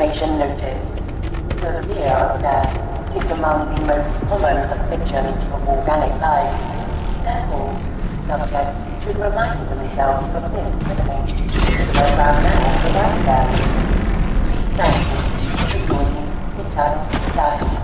Information notice. The fear of death is among the most common afflictions of organic life. Therefore, subjects should remind themselves of this privilege. The program now provides them. Be thankful for joining eternal life.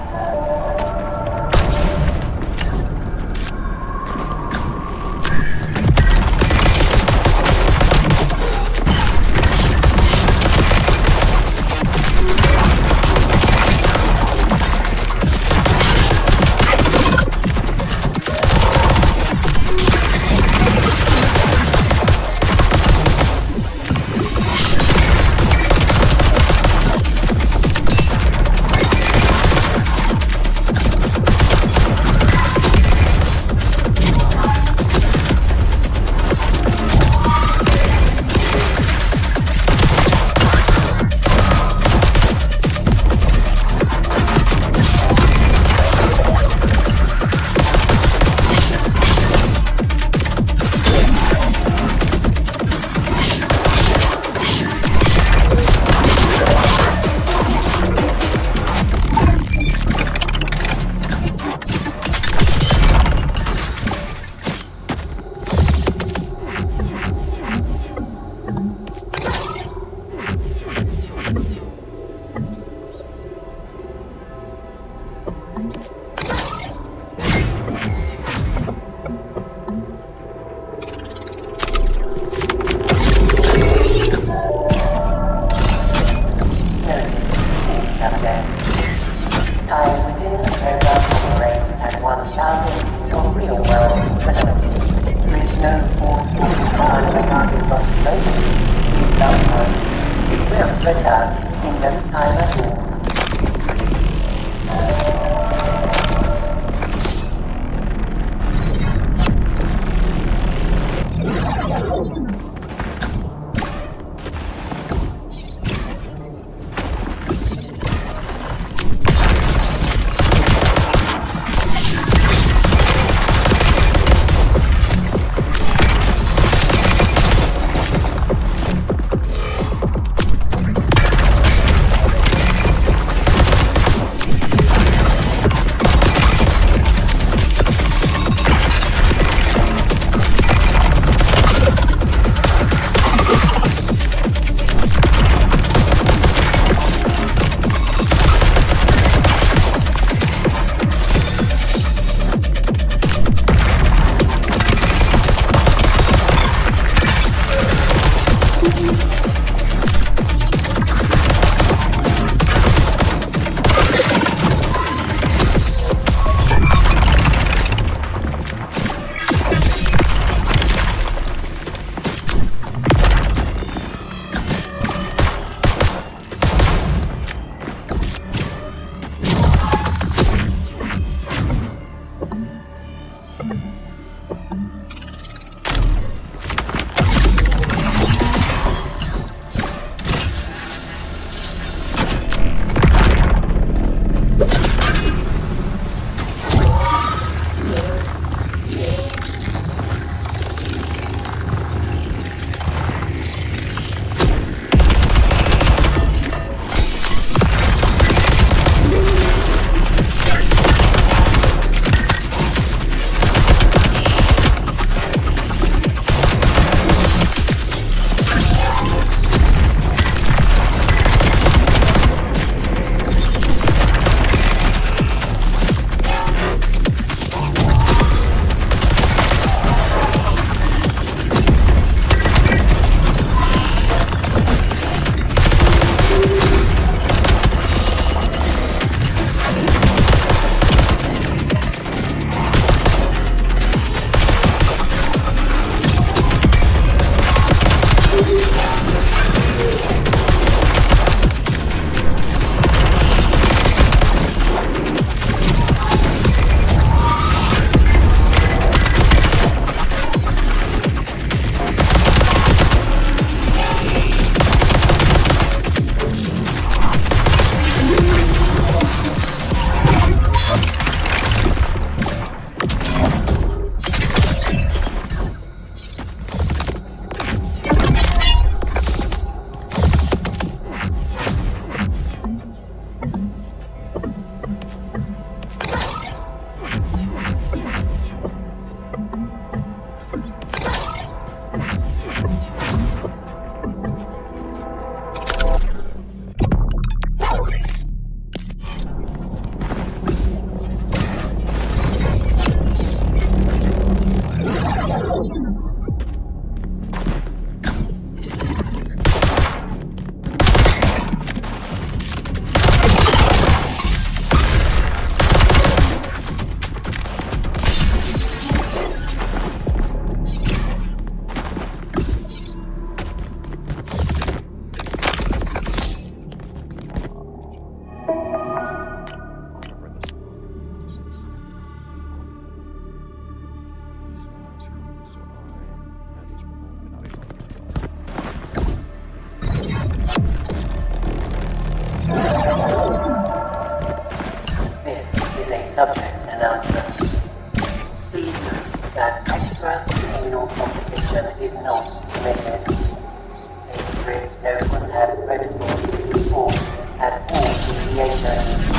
Return in no time at all. is a subject announcement. Please note that extra anal competition is not permitted. A strict no-contact protocol is enforced at all deviations.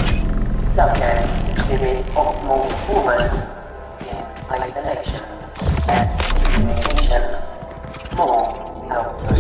Subjects exhibit optimal performance in isolation, less communication, more output.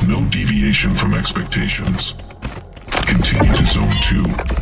No deviation from expectations. Continue to Zone 2.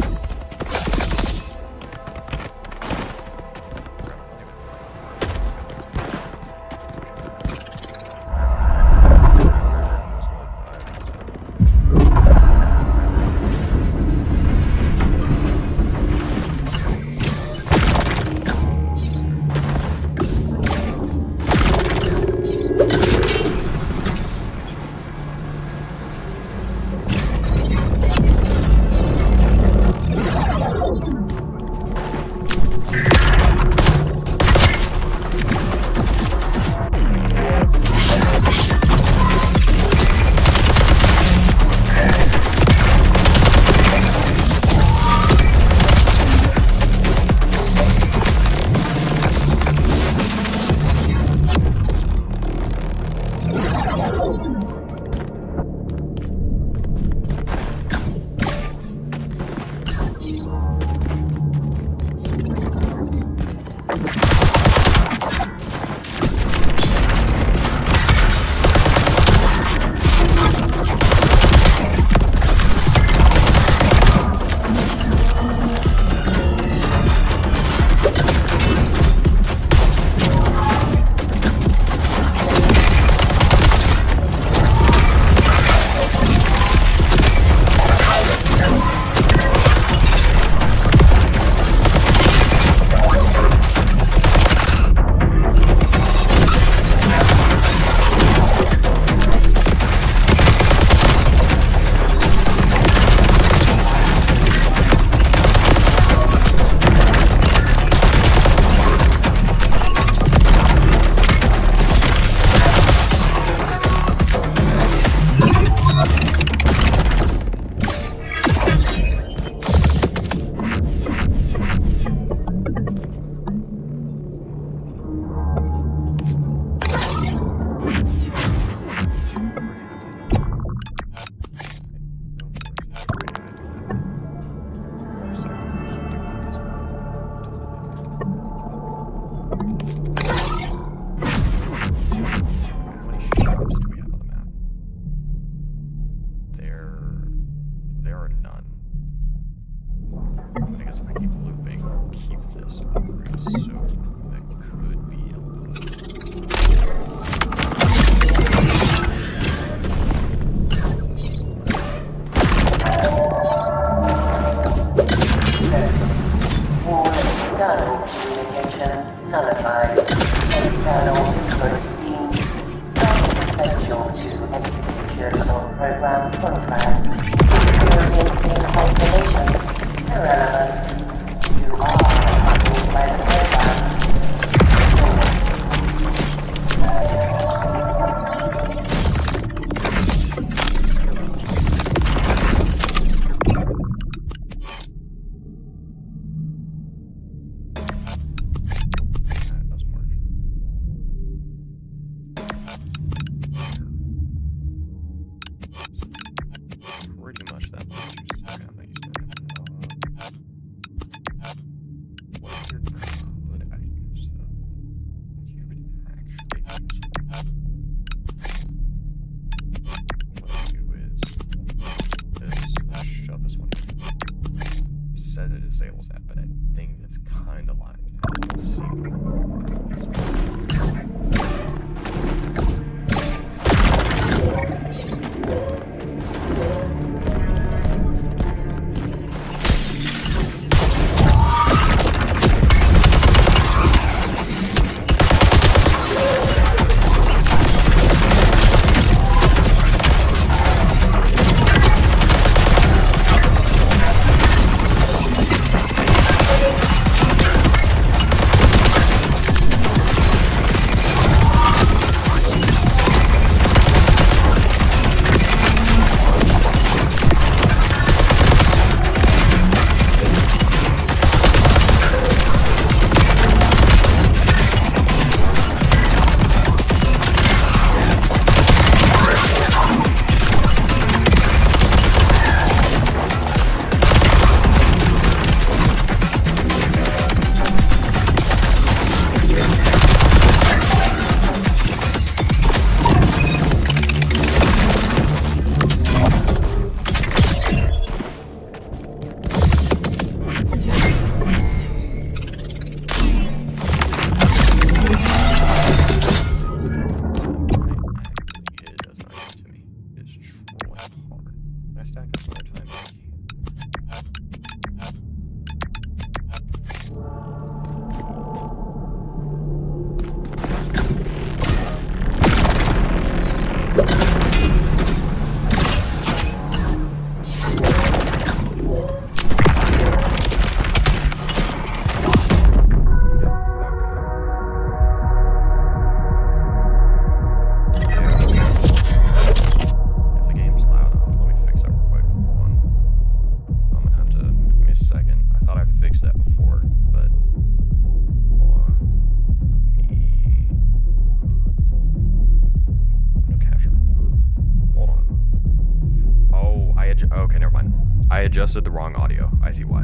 Okay, never mind. I adjusted the wrong audio. I see why.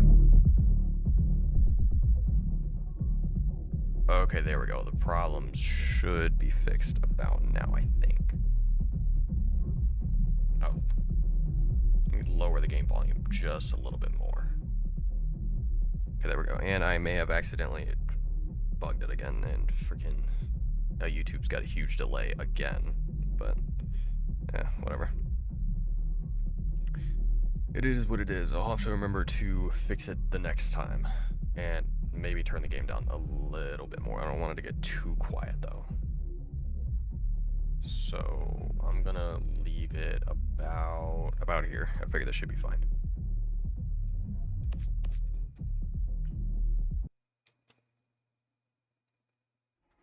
Okay, there we go. The problem should be fixed about now, I think. Oh. Let me lower the game volume just a little bit more. Okay, there we go. And I may have accidentally bugged it again, and freaking... Now YouTube's got a huge delay again. But, yeah, whatever. It is what it is. I'll have to remember to fix it the next time. And maybe turn the game down a little bit more. I don't want it to get too quiet, though. So, I'm gonna leave it about here. I figure this should be fine.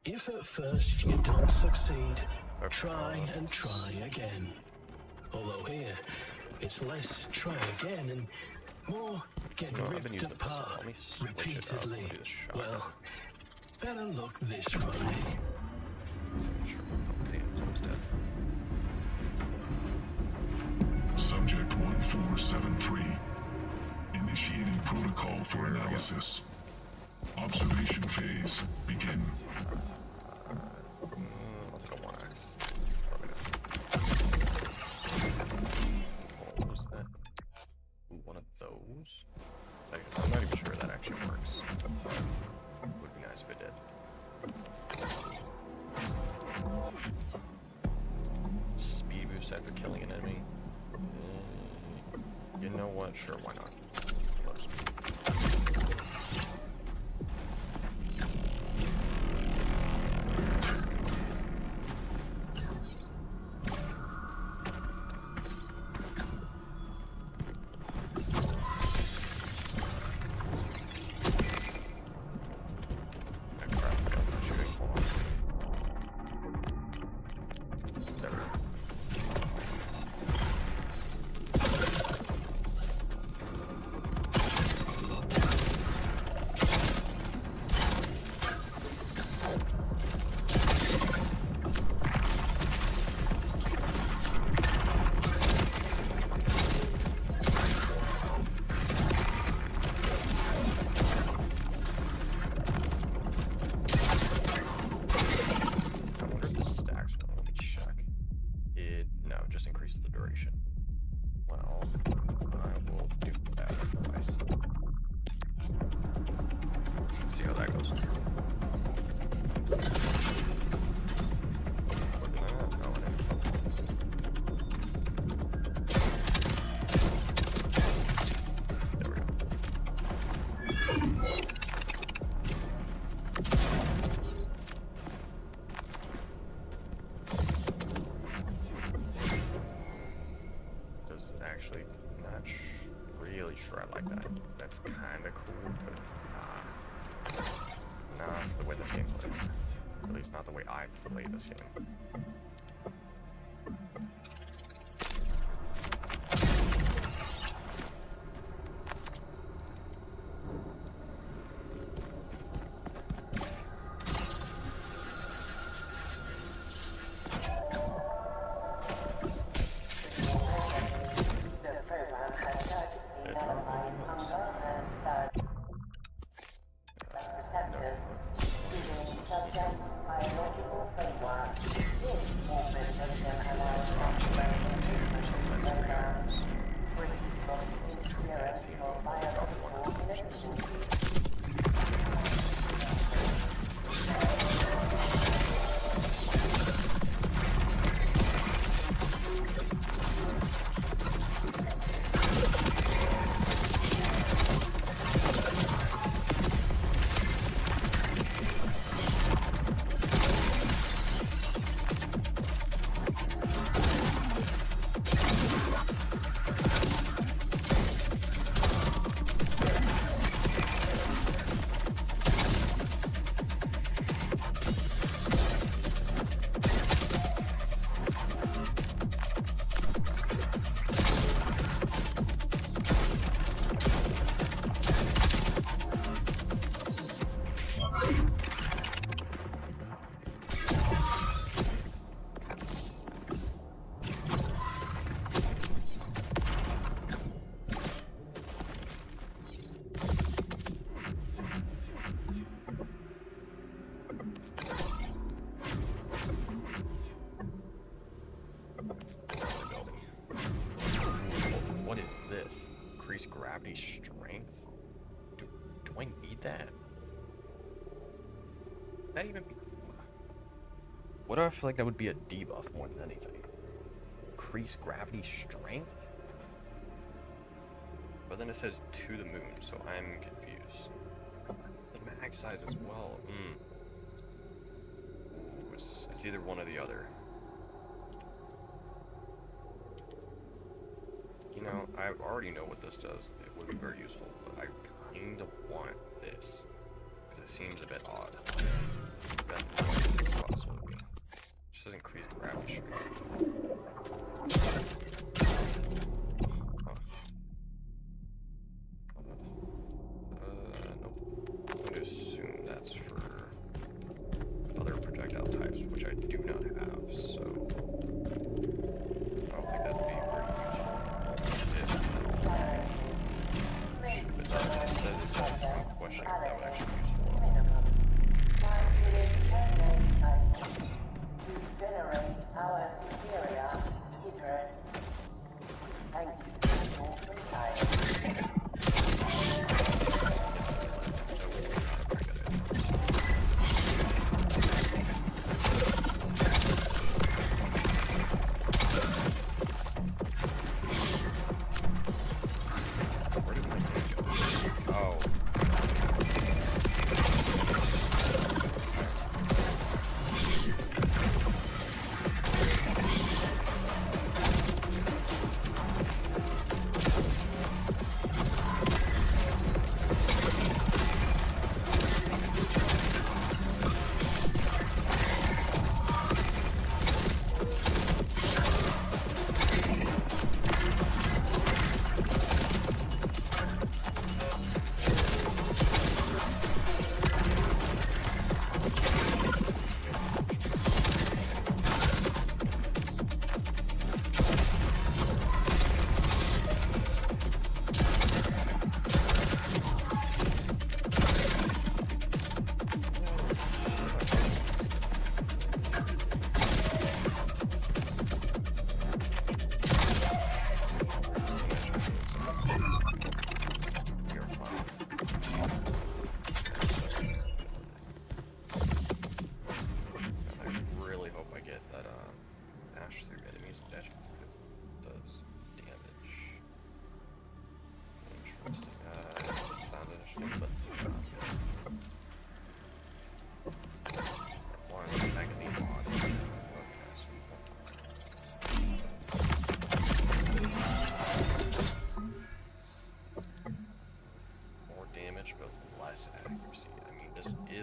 If at first you don't succeed, try and try again. Although here, it's less try again and more get ripped apart repeatedly. Well, better look this way. Sure. Damn, it's almost dead. Subject 1473. Initiating protocol for analysis. Observation phase. Begin. I'll take a 1x. What was that? Ooh, one of those? I'm not even sure that actually works. Would be nice if it did. Speed boost after killing an enemy. You know what? Sure, why not? Low speed. Just increases the duration. Well, I will do that twice. Let's see how that goes. No, it ain't. There we go. Actually not really sure I like that. That's kind of cool, but not for the way this game plays. At least not the way I play this game. Receptors using subject biological framework. This increased gravity strength? Do I need that? Would that even be... What if I feel like that would be a debuff more than anything? Increase gravity strength? But then it says to the moon, so I'm confused. The mag size as well. It's either one or the other. You know, I already know what this does. It would be very useful, but I kind of want this because it seems a bit odd. That this cost would be. Just doesn't increase gravity strength. Nope. I'm going to assume that's for other projectile types, which I do not have, so I don't think that'd be very useful. I'm questioning if that would actually be useful. Generate our superior interest. Thank you for your time.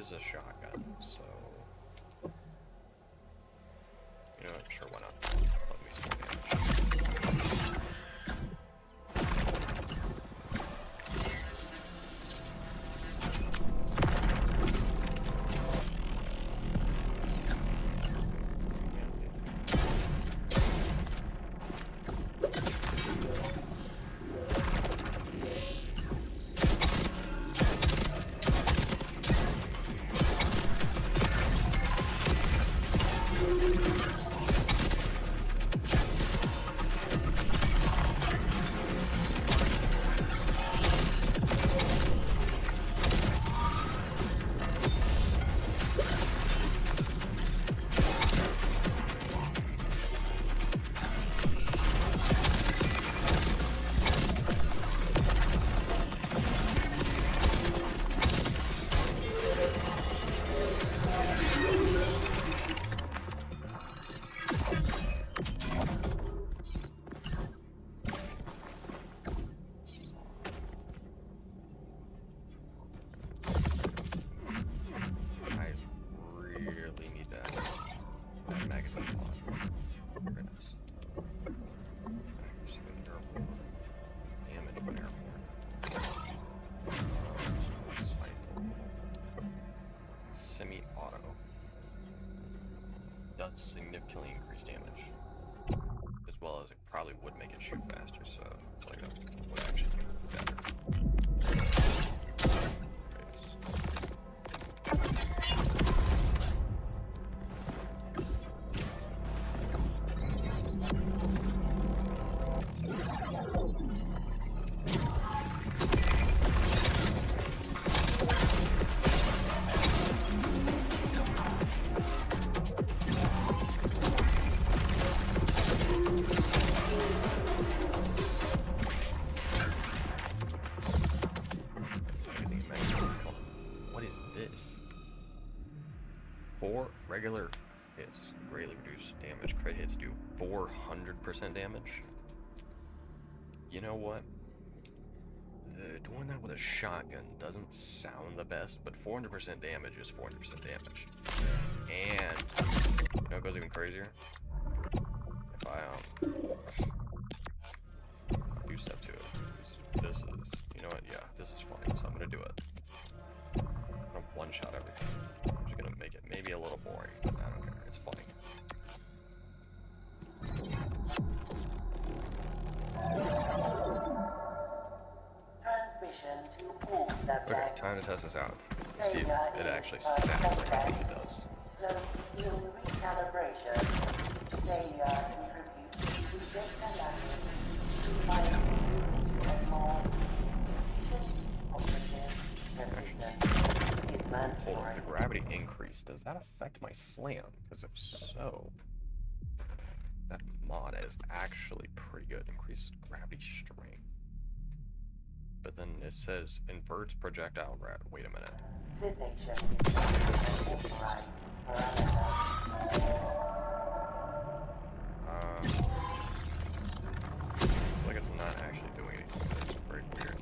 A shotgun, so you know, sure, why not? Let me see damage. Significantly increased damage, as well as it probably would make it shoot faster, so like that would actually be better. regular hits greatly reduce damage. Crit hits do 400% damage. You know what? Doing that with a shotgun doesn't sound the best, but 400% damage is 400% damage. And you know what goes even crazier? If I do stuff to it. This is, you know what? Yeah, this is funny, so I'm gonna do it. I'm gonna one-shot everything. I'm just gonna make it maybe a little boring, but I don't care. It's funny. Transmission to all subjects. Okay, time to test this out. See if it actually snaps like I think it does. Recalibration. Failure contributes to data lacking. Might into a more operative resistance is Hold on, mandatory. the gravity increase, does that affect my slam? Because if so, that mod is actually pretty good. Increases gravity strength. But then it says inverts projectile gravity. Wait a minute. Cessation is authorized parameter. Like it's not actually doing anything. It's very weird.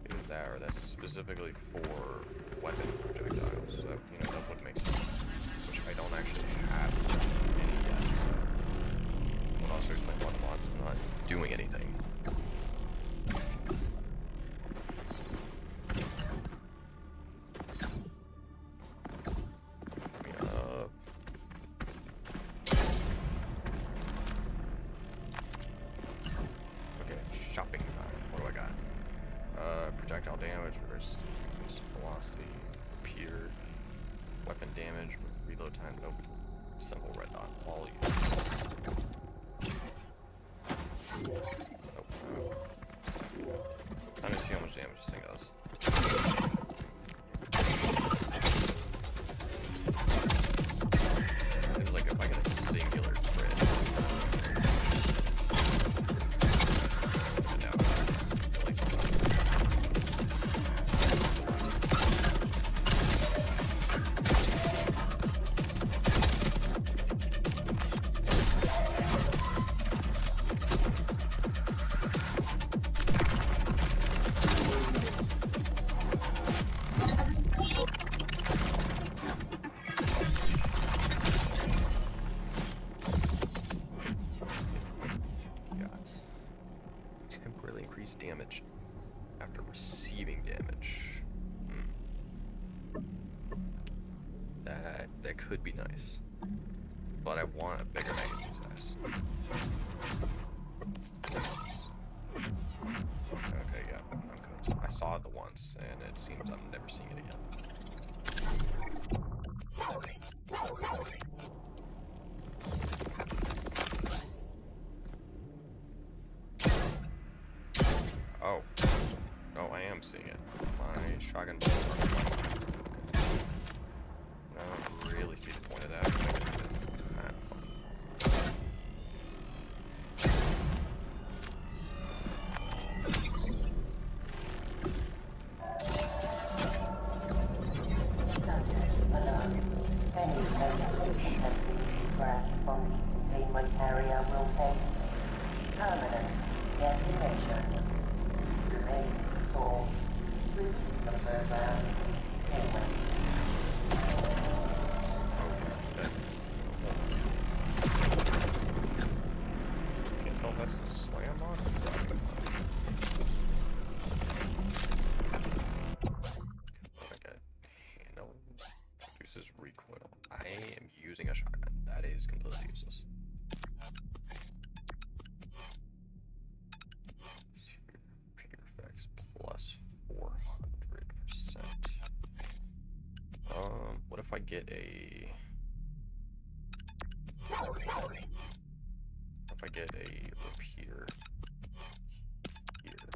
Either that or that's specifically for weapon projectiles. So, you know, that would make sense. Which I don't actually have any yet. Would also explain why the mod's not doing anything. Okay, shopping time. What do I got? Projectile damage, reverse velocity, repeater, weapon damage, reload time, nope. Simple red dot, all use. Nope. Time to see how much damage this thing does. Seems like if I get a singular crit. And now it's like temporarily increased damage after receiving damage. That could be nice, but I want a bigger magazine size. Okay, yeah, I'm cooked. I saw it the once, and it seems I'm never seeing it again. Oh. Oh, I am seeing it. My shotgun bolts are fine. I don't really see the point of that, but I guess it's kind of fun. Subject alert. Any attempting egress from the containment area will take permanent destination. Remains to fall. Repeat the program. Payment. Can't tell if that's the slam on. Okay. Handle reduces recoil. I am using a shotgun. That is completely useless. Repeater effects plus 400%. What if I get a? If I get a repeater here.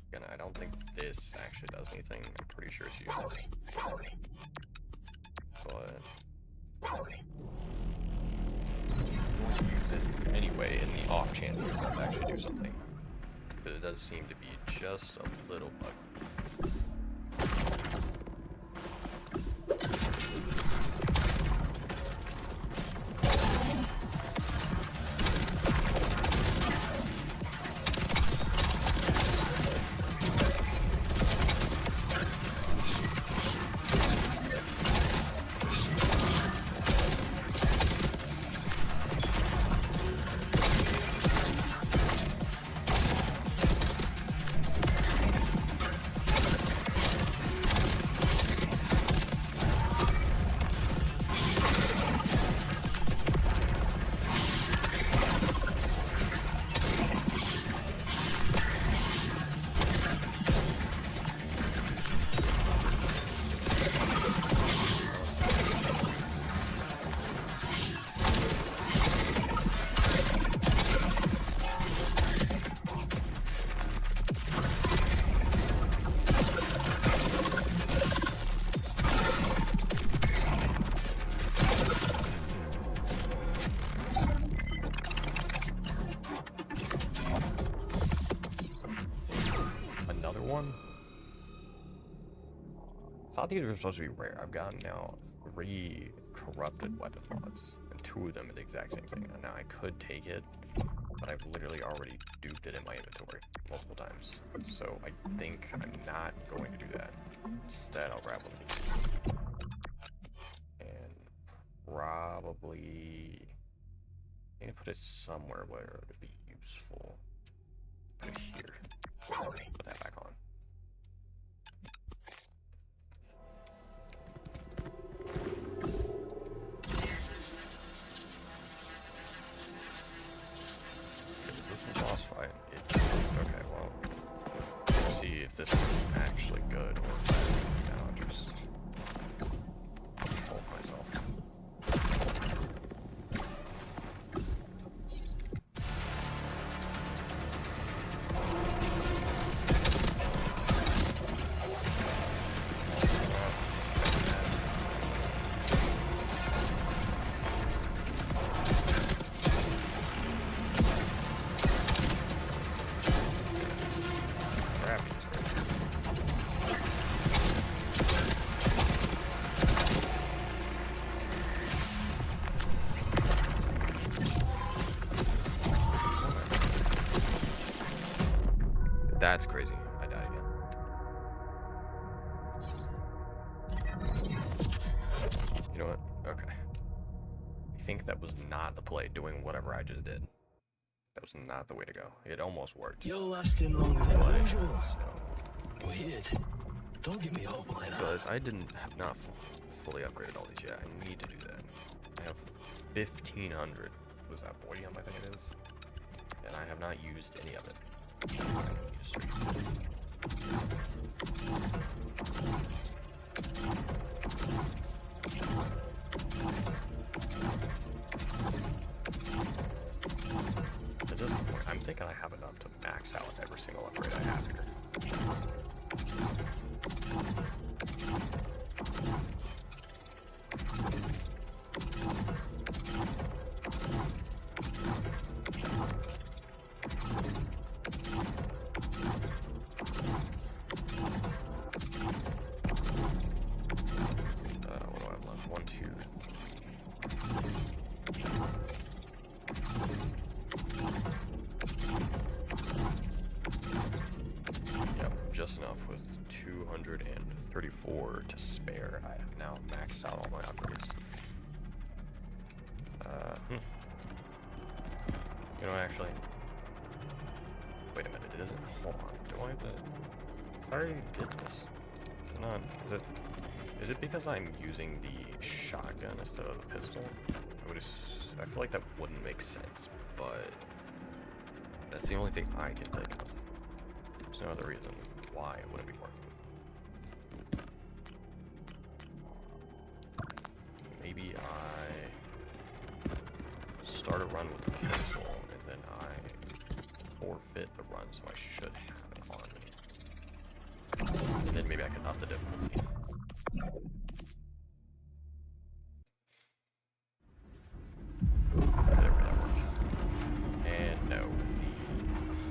Again, I don't think this actually does anything. I'm pretty sure it's useless. But I'm going to use this anyway in the off chance it does actually do something. But it does seem to be just a little buggy. thought these were supposed to be rare. I've gotten now 3 corrupted weapon mods, and 2 of them are the exact same thing. And now I could take it, but I've literally already duped it in my inventory multiple times. So I think I'm not going to do that. Instead, I'll grab one of these. And probably... I need to put it somewhere where it would be useful. Put it here. Put that back on. Is this a boss fight? Okay, well, we'll see if this is actually good or bad. Now I'll just hold myself. That's crazy. I died again. You know what? Okay. I think that was not the play, doing whatever I just did. That was not the way to go. It almost worked. You're lasting longer than But usual. so, Weird. Don't give me hope like that. because I have not fully upgraded all these yet. I need to do that. I have 1,500. Was that Boydium, I think it is? And I have not used any of it. At this point, I'm thinking I have enough to max out every single upgrade I have here. What do I have left? 1, 2, 3. Yep, just enough with 234 to spare. I have now maxed out all my upgrades. You know, actually, wait a minute. It isn't. Hold on. Do I have to? I already did this. Is it not? Is it because I'm using the shotgun instead of the pistol? I feel like that wouldn't make sense, but that's the only thing I can think of. There's no other reason why it wouldn't be working. Maybe I start a run with the pistol, and then I forfeit the run, so I should have it on me. And then maybe I can up the difficulty. Okay, there we go, that worked. And no,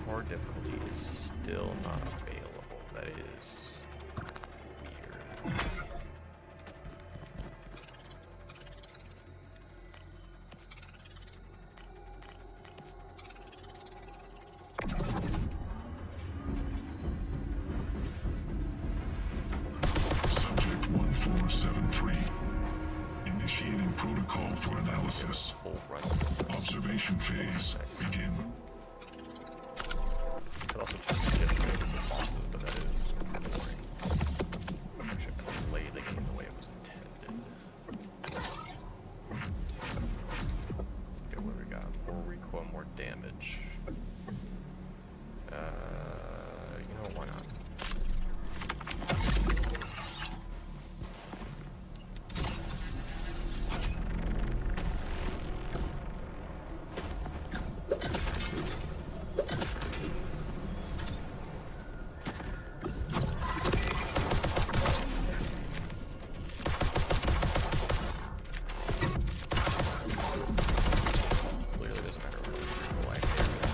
the hard difficulty is still not available. That is weird. Subject 1473. Initiating protocol for analysis. Full run. Observation phase. Begin. Could also just skip straight to the bosses, but that is boring. I should play the game the way it was intended. Okay, what do we got? More recoil, more damage. You know, why not? Clearly doesn't matter what I do.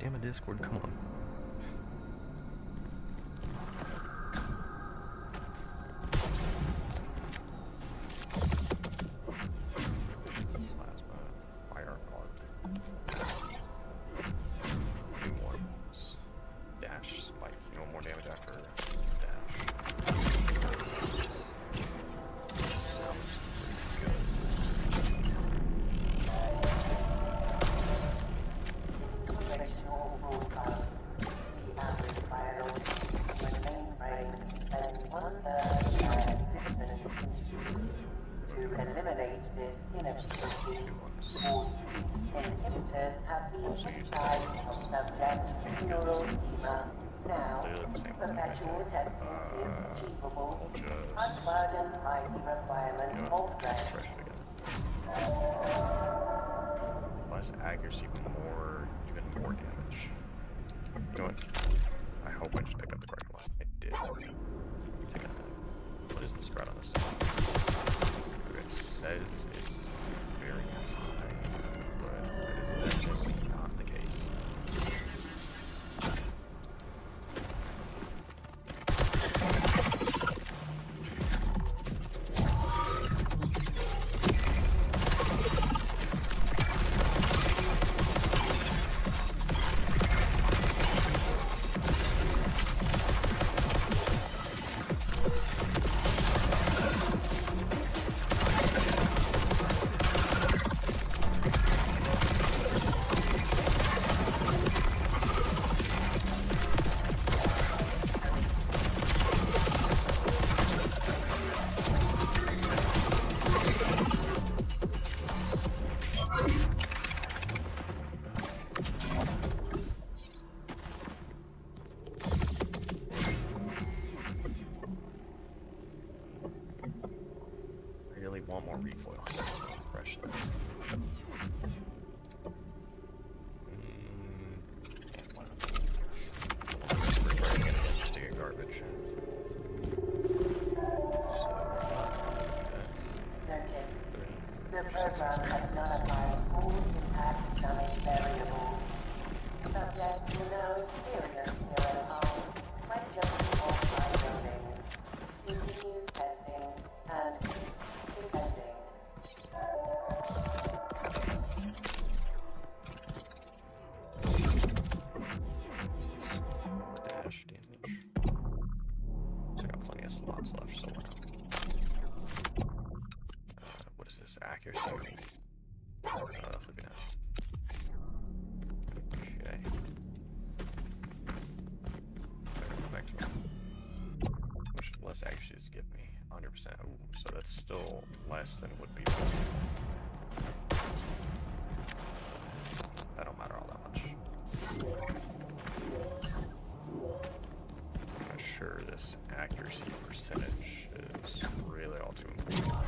Damn it, Discord, come on. Plasma, fire arc. New ones. Dash spike. You know, more damage after dash. Sounds pretty good. Conventional broadcast. The average biology when mainframe spends 1/3 of their existence. To eliminate this inefficiency, all inhibitors have been inside of subject neural schema. Now, perpetual testing is achievable, unburdened by the requirement of rest. Less accuracy, even more damage. You know what? I hope I just picked up the correct one. I did. Take a minute. What is the spread on this? It says it's very high, but that is definitely not the case. Want more recoil. Fresh. Just to get garbage. Noted. The program has nullified all impact damage variables. Subjects will now experience zero harm when jumping off high buildings. Continue testing and descending. Dash damage. So I got plenty of slots left, so what is this? Accuracy? Flipping out. Okay. Go back to which less accuracy does it give me? 100%. Ooh, so that's still less than it would be. That don't matter all that much. I'm not sure this accuracy percentage is really all too important.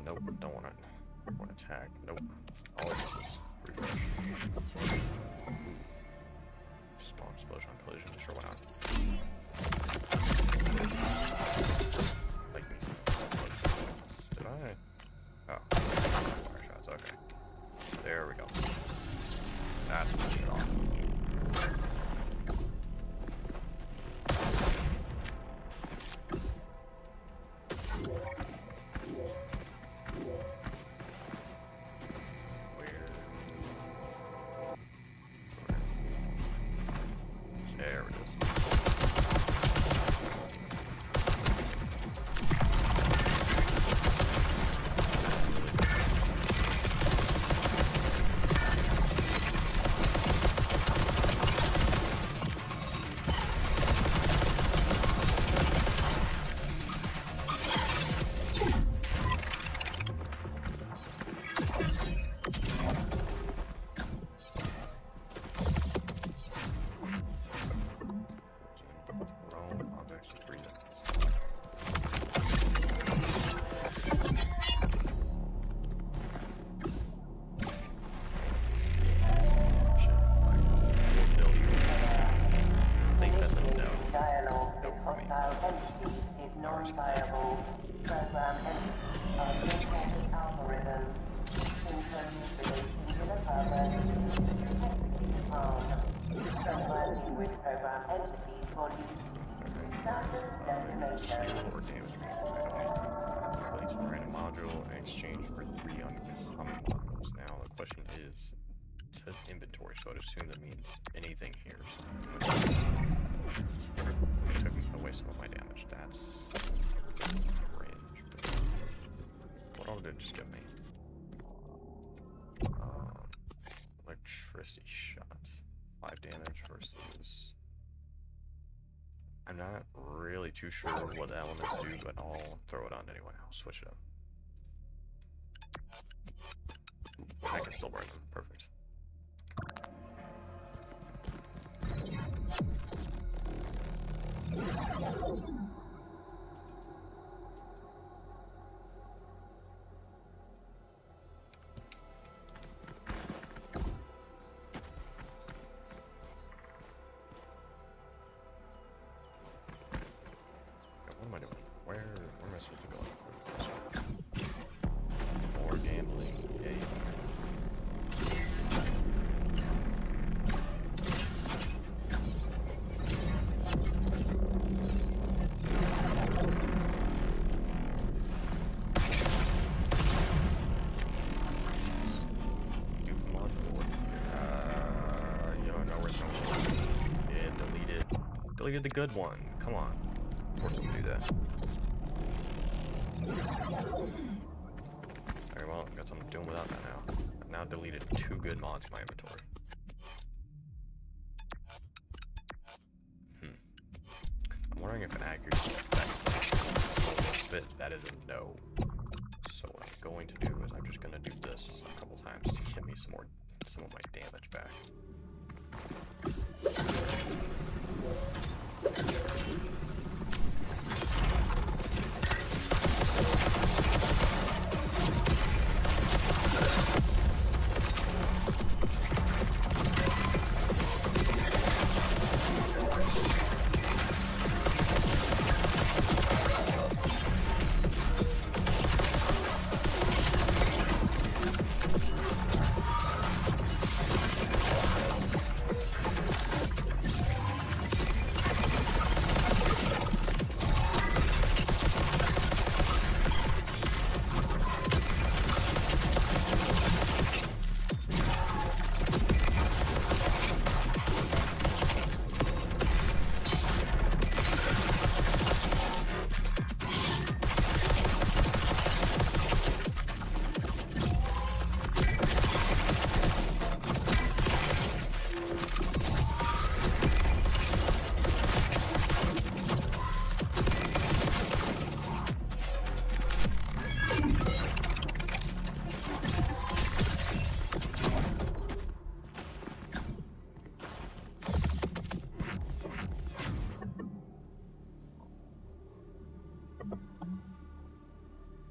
Nope, don't want it. Want to attack? Nope. All it is refresh. Spawn explosion on collision. Sure, why not? Like me some explosions. Did I? Oh, fire shots. Okay. There we go. That's what's it off. Initiating no. dialogue with Nope, for me. hostile entities is non-viable. Program entities are misguided algorithms. Introducing singular purpose. Execute on. Conversing with program entities will lead to certain destination. Or damage randomly. Release a random module in exchange for 3 uncommon modules. Now the question is, it says inventory, so I'd assume that means anything here. It took away some of my damage. That's cringe. But what all did it just give me? Electricity shots. 5 damage versus... I'm not really too sure what the elements do, but I'll throw it on anyway. I'll switch it up. I can still burn them. Perfect. What am I doing? Where am I supposed to go? More gambling. Yay. You don't know where it's going. Yeah, deleted the good one. Come on. Of course I'm gonna do that. Alright, well, got something doing without that now. I've now deleted 2 good mods in my inventory. I'm wondering if an accuracy that is a no. So what I'm going to do is I'm just gonna do this a couple times to get me some of my damage back.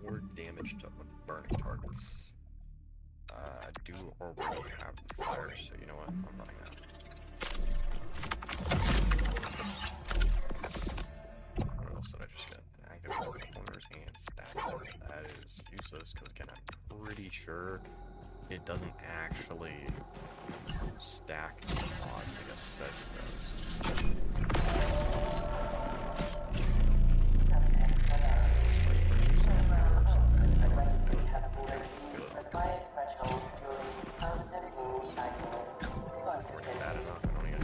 More damage to burning targets. I do already have fire, so you know what? I'm running out. What else did I just get? Active corners and stacks. That is useless because again, I'm pretty sure it doesn't actually stack odds like I said it does. Bad enough. I don't even...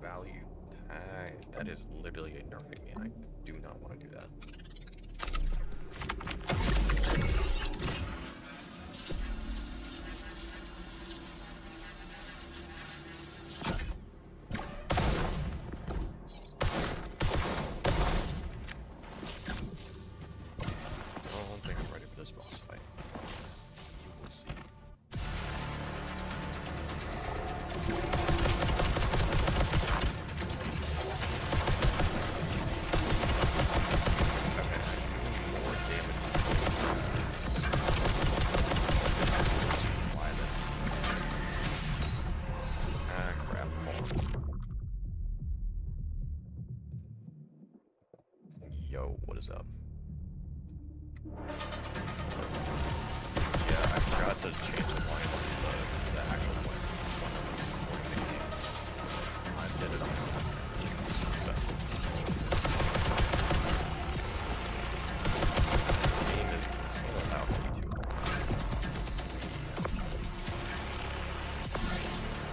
value. That is literally nerfing me, and I do not want to do that. I don't think I'm ready for this boss fight. We'll see. Yo, what is up? Yeah, I forgot to change the line of the actual one. I did it on so. The game is still allowed to be too long.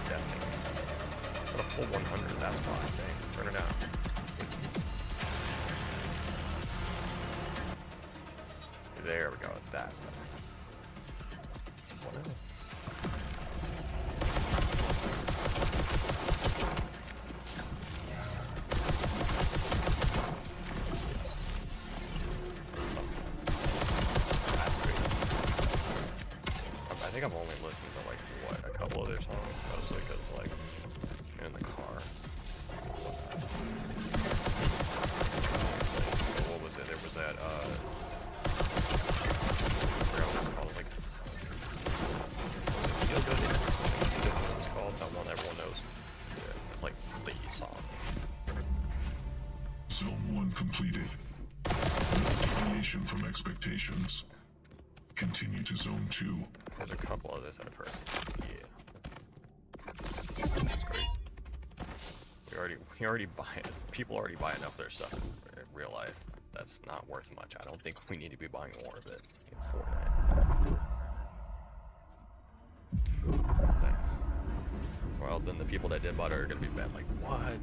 Definitely. But a full 100, that's fine. Dang, turn it down. There we go, that's better. Whatever. That's great. I think I'm only listening to like, what, a couple of their songs, mostly because like, I'm in the car. What was it? There was that, that one everyone knows. Yeah, it's like the song. Zone 1 completed. No deviation from expectations. Continue to Zone 2. There's a couple others that I've heard. Yeah. That's great. We already buy it. People already buy enough of their stuff in real life. That's not worth much. I don't think we need to be buying more of it in Fortnite. Well, then the people that did buy it are gonna be mad. Like, what?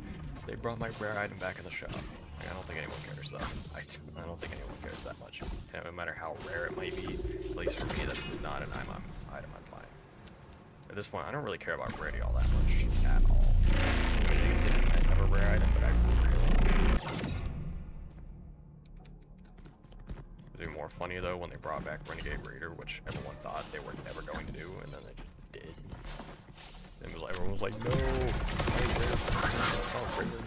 They brought my rare item back in the shop. Like, I don't think anyone cares though. I don't think anyone cares that much. And no matter how rare it might be, at least for me, that's not an item I'm buying. At this point, I don't really care about rarity all that much at all. I think it's nice to have a rare item, but I really. It'd be more funny though when they brought back Renegade Raider, which everyone thought they were never going to do, and then they just did. And everyone was like, no, my rare's not rare anymore.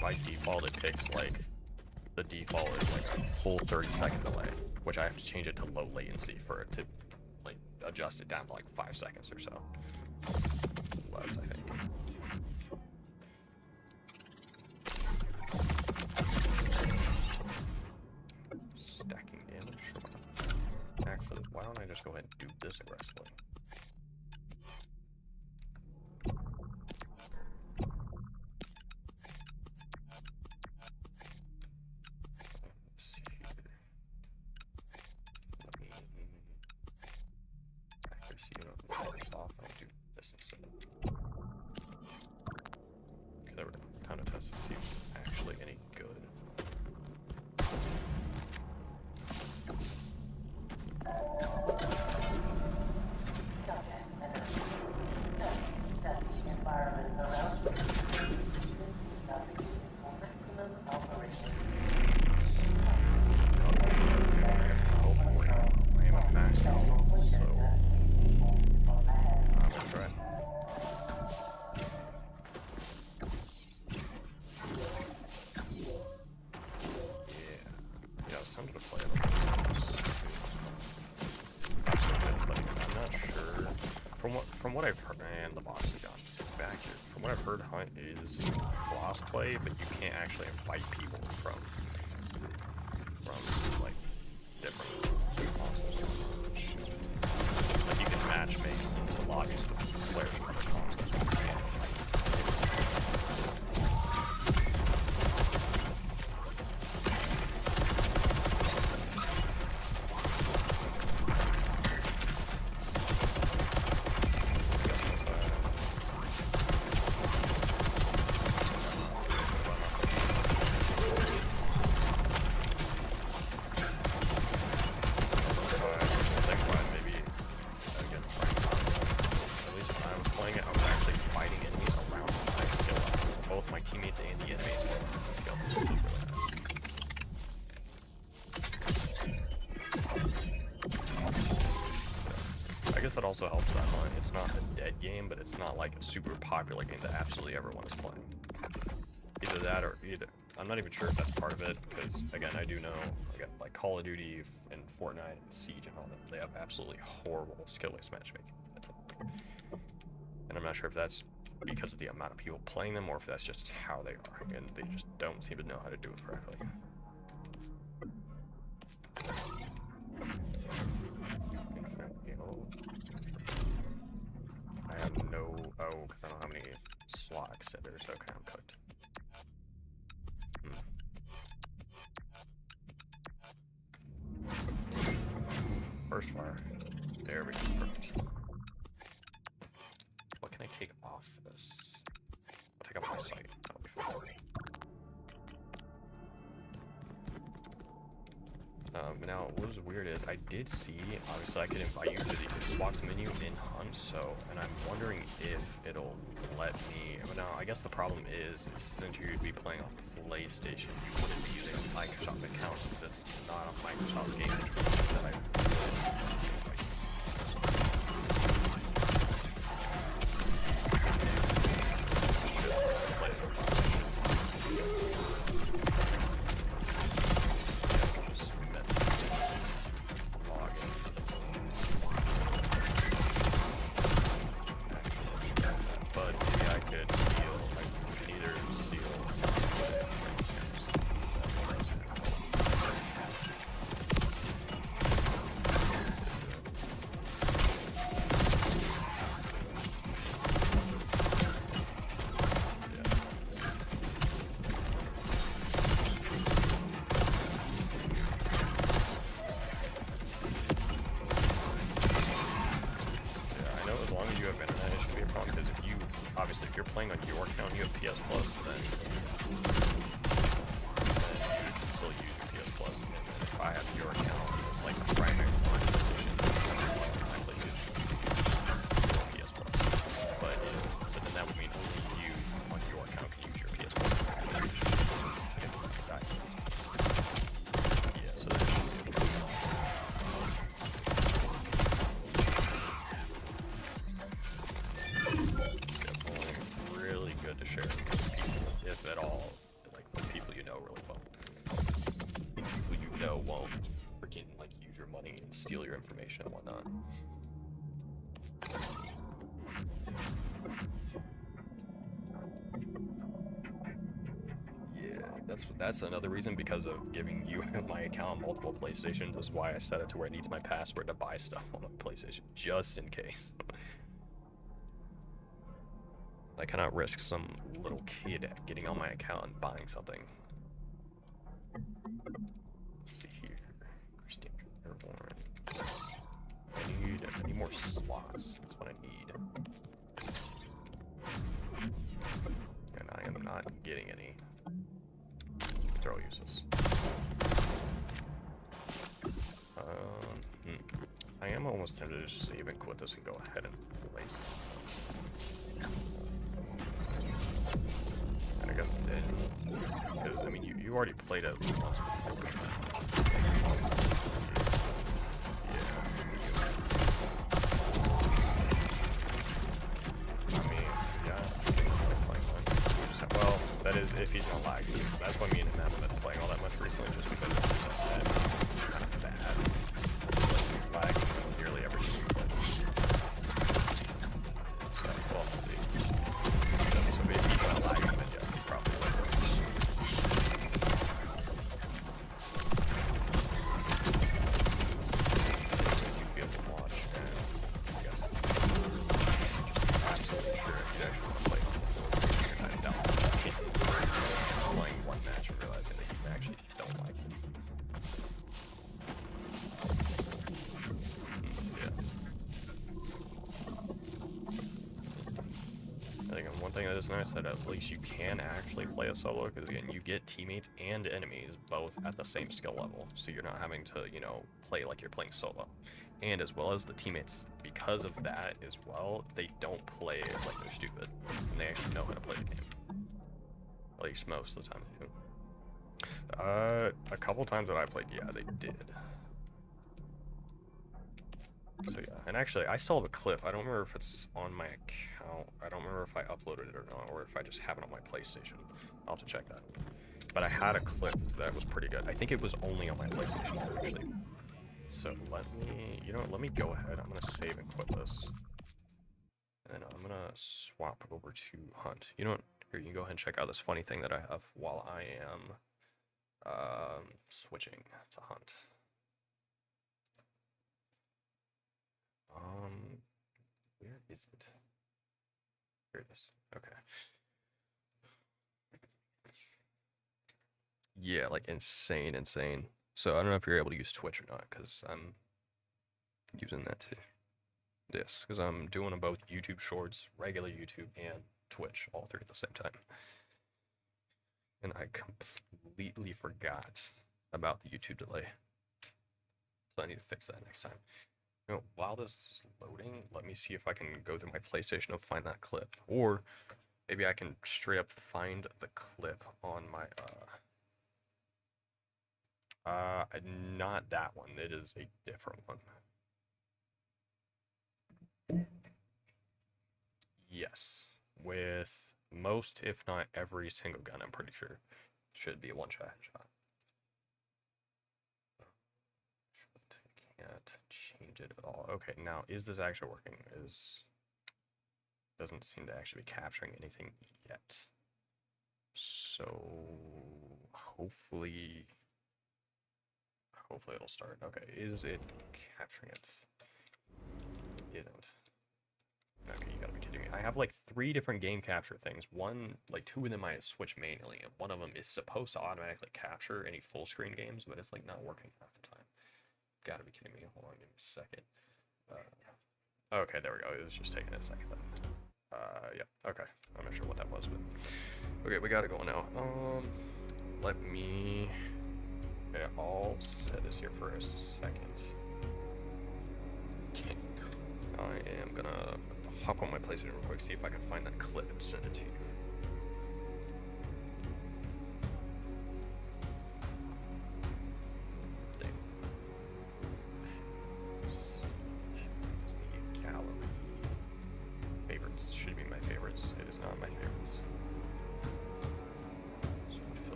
By default, it picks like the default is like a full 30-second delay, which I have to change it to low latency for it to like adjust it down to like 5 seconds or so. Less, I think. Stacking damage. Actually, why don't I just go ahead and do this aggressively? from what I've heard, and the box is gone back here. From what I've heard, Hunt is boss play, but you can't actually invite people from like different consoles. Like you can matchmake into lobbies with players from other consoles. That also helps that line. It's not a dead game, but it's not like a super popular game that absolutely everyone is playing. Either that or I'm not even sure if that's part of it, because again, I do know like Call of Duty and Fortnite and Siege and all that, they have absolutely horrible skill-based matchmaking. And I'm not sure if that's because of the amount of people playing them or if that's just how they are, and they just don't seem to know how to do it correctly. I have no, because I don't have any slot extenders. Okay, I'm cooked. First fire. There we go. Perfect. What can I take off this? I'll take off my sight. That'll be fine. Now, what was weird is I did see, obviously I could invite you to the Xbox menu in Hunt, so, and I'm wondering if it'll let me, but now I guess the problem is since you'd be playing off PlayStation, you wouldn't be using a Microsoft account since it's not a Microsoft game that I if you're playing on your account, you have PS Plus, then you can still use your PS Plus. And if I have your account, it's like a primary PlayStation. I play PS Plus, but so then that would mean only you on your account can use your PS Plus. Yeah, so that's to share with people, if at all, like with people you know really well. People you know won't freaking like use your money and steal your information and whatnot. Yeah, that's another reason, because of giving you my account on multiple PlayStations is why I set it to where it needs my password to buy stuff on a PlayStation, just in case. I cannot risk some little kid getting on my account and buying something. Let's see here. Christine Airborne. I need more slots. That's what I need. And I am not getting any. They're all useless. I am almost tempted to just save and quit this and go ahead and place it. And I guess then, because I mean, you already played it once before. I mean, yeah, playing one. Well, that is if he's not lagging. That's why me and him haven't been playing all that much recently, just because it's kind of bad. Lag nearly every single place. one thing that is nice that at least you can actually play a solo, because again, you get teammates and enemies both at the same skill level, so you're not having to, you know, play like you're playing solo. And as well as the teammates, because of that as well, they don't play like they're stupid, and they actually know how to play the game. At least most of the time they do. A couple times that I played, yeah, they did. So yeah, and actually, I still have a clip. I don't remember if it's on my account. I don't remember if I uploaded it or not, or if I just have it on my PlayStation. I'll have to check that. But I had a clip that was pretty good. I think it was only on my PlayStation, actually. So let me, you know what, let me go ahead. I'm gonna save and quit this. And I'm gonna swap over to Hunt. You know what, here, you can go ahead and check out this funny thing that I have while I am switching to Hunt. Where is it? Here it is. Okay. Yeah, like insane. So I don't know if you're able to use Twitch or not, because I'm using that too. Yes, because I'm doing them both YouTube Shorts, regular YouTube, and Twitch, all three at the same time. And I completely forgot about the YouTube delay. So I need to fix that next time. You know, while this is loading, let me see if I can go through my PlayStation and find that clip. Or maybe I can straight up find the clip on my, not that one. It is a different one. Yes. With most, if not every single gun, I'm pretty sure. Should be a one-shot headshot. Can't change it at all. Okay, now is this actually working? Doesn't seem to actually be capturing anything yet. So hopefully it'll start. Okay, is it capturing it? Isn't. Okay, you gotta be kidding me. I have like 3 different game capture things. One, like 2 of them I switch manually, and one of them is supposed to automatically capture any full screen games, but it's like not working half the time. Gotta be kidding me. Hold on, give me a second. Okay, there we go. It was just taking a second then. Yeah, okay. I'm not sure what that was, but okay, we got it going now. Let me I'll set this here for a second. I am gonna hop on my PlayStation real quick, see if I can find that clip and send it to you.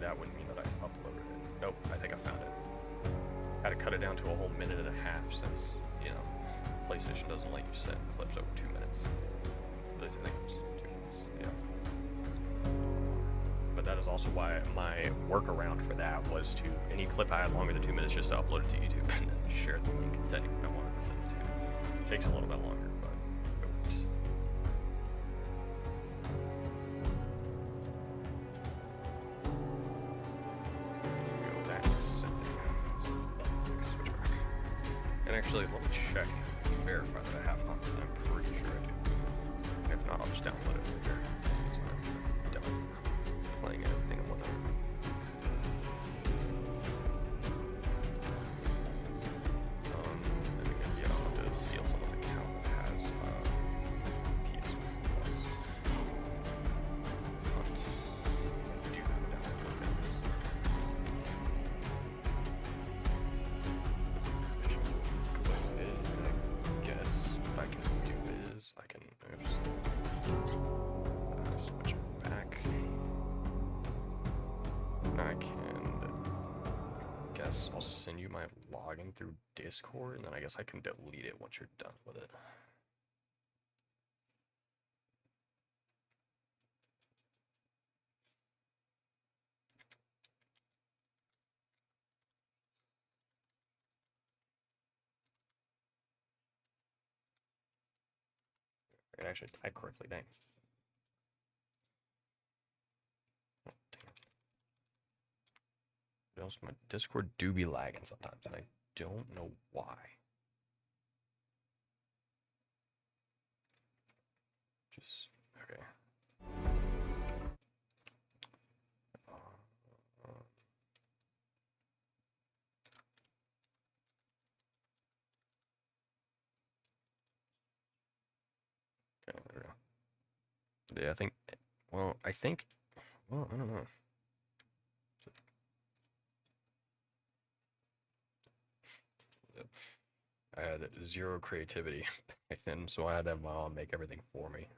That wouldn't mean that I uploaded it. Nope, I think I found it. Had to cut it down to a whole minute and a half since, you know, PlayStation doesn't let you set clips over 2 minutes. At least I think it was 2 minutes, yeah. But that is also why my workaround for that was to, any clip I had longer than 2 minutes, just to upload it to YouTube and then share the link to anyone I wanted to send it to. It takes a little bit longer, but it works. Actually, let me check and verify that I have Hunt. I'm pretty sure I do. If not, I'll just download it later. Because I'm done playing everything and whatnot. And again, yeah, I'll have to steal someone's account that has PS Plus. Hunt. I do have it downloaded. I can switch back. I guess I'll send you my login through Discord, and then I guess I can delete it once you're done with it. I can actually type correctly, dang. Oh, dang it. else, my Discord do be lagging sometimes, and I don't know why. Just okay. Okay, there we go. Yeah, I think. Well, I think. Well, I don't know. I had zero creativity back then, so I had to have my mom make everything for me.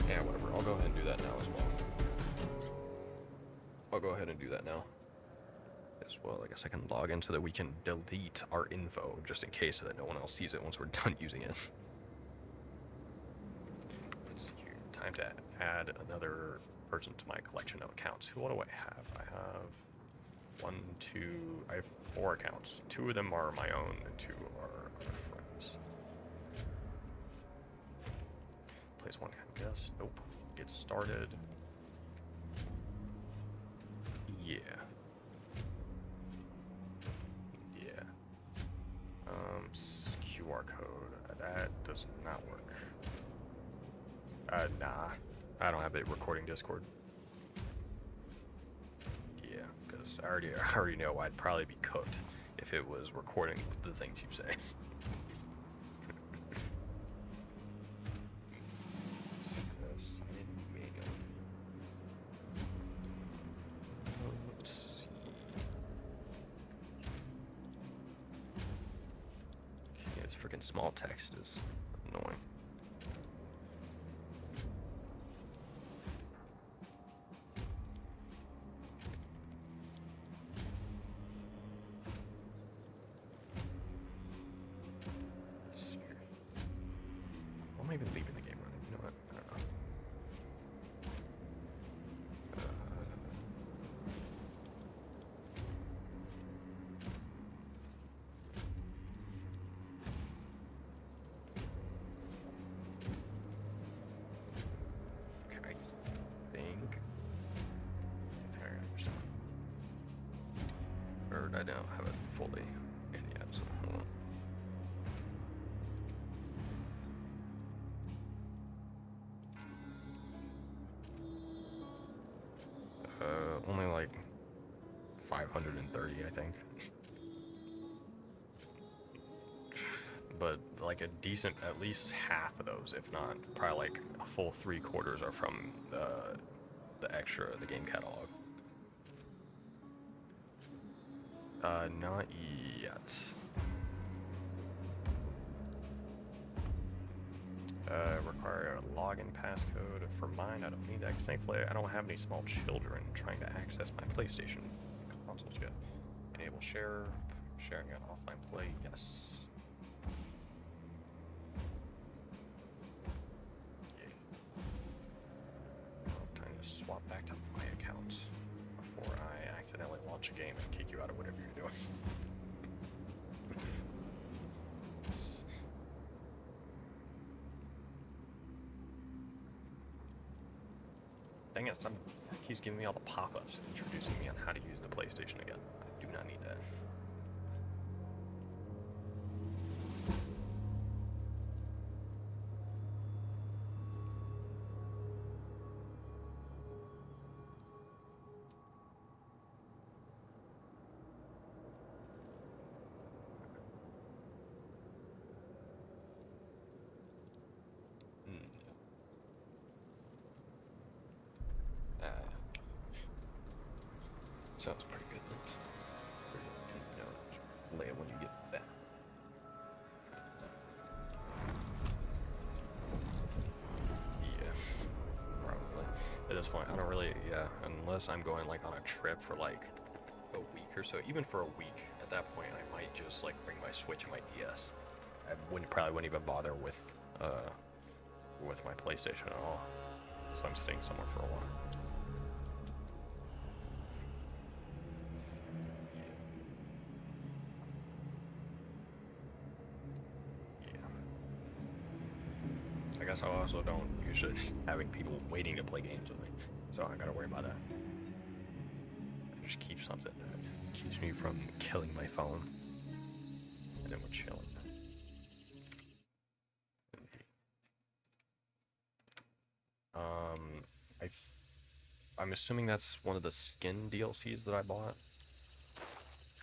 Yeah, whatever. I'll go ahead and do that now as well. I'll go ahead and do that now as well. I guess I can log in so that we can delete our info just in case so that no one else sees it once we're done using it. Let's see here. Time to add another person to my collection of accounts. Who do I have? I have 1, 2, I have 4 accounts. 2 of them are my own and 2 are other friends. Place one guess. Nope. Get started. Yeah. Yeah. QR code. That does not work. Nah. I don't have it recording Discord. Yeah, because I already know I'd probably be cooked if it was recording the things you say. Let's see. Okay, this freaking small text is annoying. Why am I even leaving the game running? You know what? I don't know. Okay, I think. I understand. Or I don't have it fully in yet, so hold on. Only like 530, I think. But like a decent, at least half of those, if not, probably like a full 3/4 are from the extra, the game catalog. Not yet. Require a login passcode. For mine, I don't need that. Thankfully, I don't have any small children trying to access my PlayStation consoles yet. Enable sharing on offline play. Yes. Yeah. Time to swap back to my account before I accidentally launch a game and kick you out of whatever you're doing. Dang it, keeps giving me all the pop-ups and introducing me on how to use the PlayStation again. I do not need that. Sounds pretty good. Play it when you get that. Yeah, probably. At this point, I don't really, unless I'm going like on a trip for like a week or so. Even for a week, at that point, I might just like bring my Switch and my DS. I probably wouldn't even bother with my PlayStation at all. So I'm staying somewhere for a while. guess I also don't usually having people waiting to play games with me, so I gotta worry about that. I just keep something that keeps me from killing my phone, and then we're chilling. I'm assuming that's one of the skin DLCs that I bought.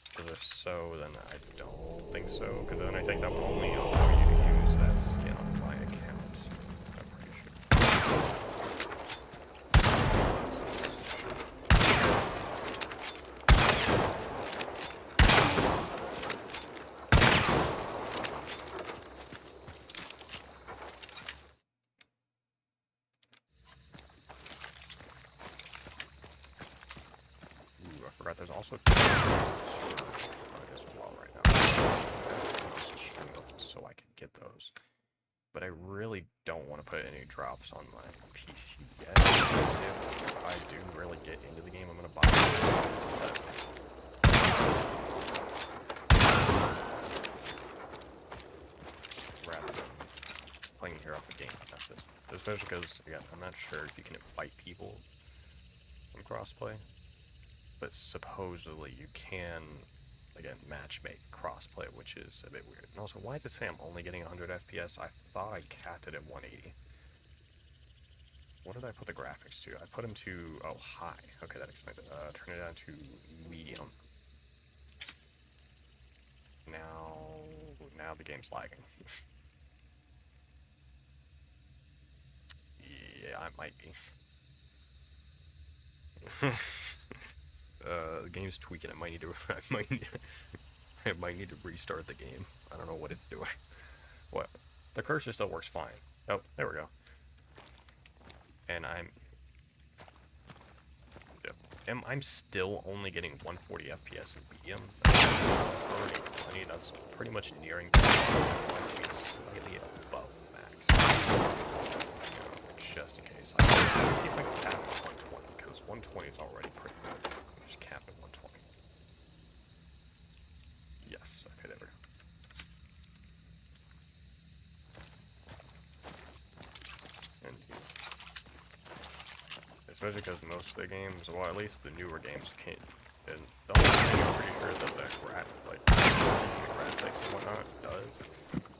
Because if so, then I don't think so. Because then I think that would only allow you to use that skin on my account. I'm pretty sure. Ooh, I forgot there's also so I can get those. But I really don't want to put any drops on my PC yet. If I do really get into the game, I'm going to buy it instead. Rather than playing here off the game. That's this. Especially because, again, I'm not sure if you can invite people from crossplay. But supposedly you can, again, matchmake crossplay, which is a bit weird. And also, why does it say I'm only getting 100 FPS? I thought I capped it at 180. What did I put the graphics to? I put them to, oh, high. Okay, that explains it. Turn it down to medium. Now the game's lagging. Yeah, I might be. The game's tweaking. I might need to. I might need to restart the game. I don't know what it's doing. What? The cursor still works fine. Oh, there we go. And I'm still only getting 140 FPS in medium. That's already plenty. That's pretty much nearing slightly above max. Just in case. Let's see if I can tap 120, because 120 is already pretty good. Just cap at 120. Yes, okay, there we go. And especially because most of the games, well, at least the newer games can't. And the only thing I'm pretty sure that the graphics and whatnot does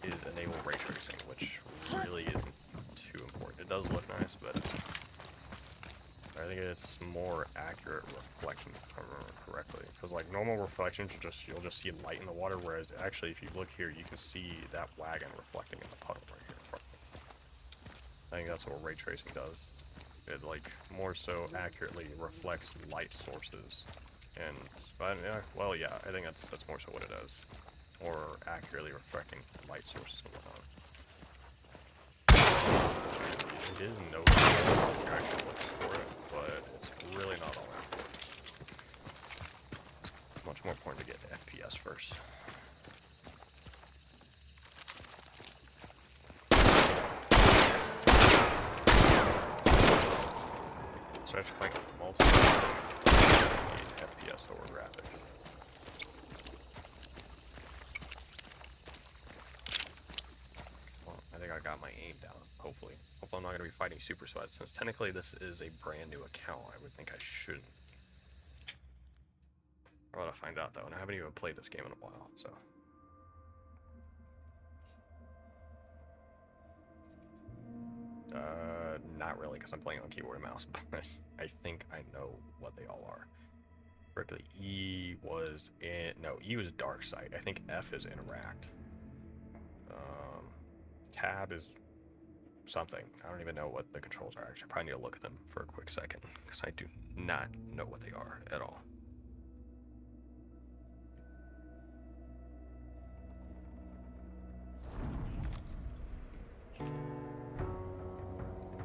is enable ray tracing, which really isn't too important. It does look nice, but I think it's more accurate reflections, if I remember correctly. Because like normal reflections, you'll just see light in the water, whereas actually if you look here, you can see that wagon reflecting in the puddle right here in front of me. I think that's what ray tracing does. It like more so accurately reflects light sources, and well, yeah, I think that's more so what it does, or accurately reflecting light sources and whatnot. It is noticeable when you're actually looking for it, but it's really not all that important. It's much more important to get FPS first. Especially like multiplayer, FPS over graphics. Well, I think I got my aim down, hopefully. Hopefully I'm not going to be fighting Super Sweat, since technically this is a brand new account. I would think I shouldn't. I want to find out though, and I haven't even played this game in a while, so. Not really, because I'm playing on keyboard and mouse, but I think I know what they all are. Correctly, E was Dark Sight. I think F is Interact. Tab is something. I don't even know what the controls are. Actually, I probably need to look at them for a quick second, because I do not know what they are at all.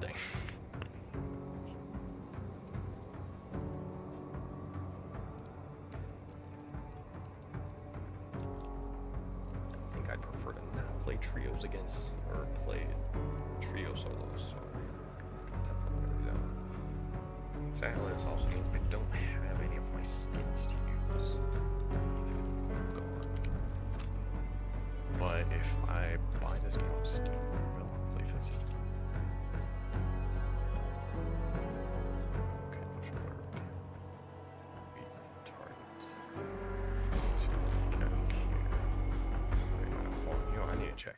Dang. I think I'd prefer to not play trios against, or play trio solos, so definitely gonna do that. Sadly, this also means I don't have any of my skins to use. But if I buy this game on Steam, well, hopefully 15.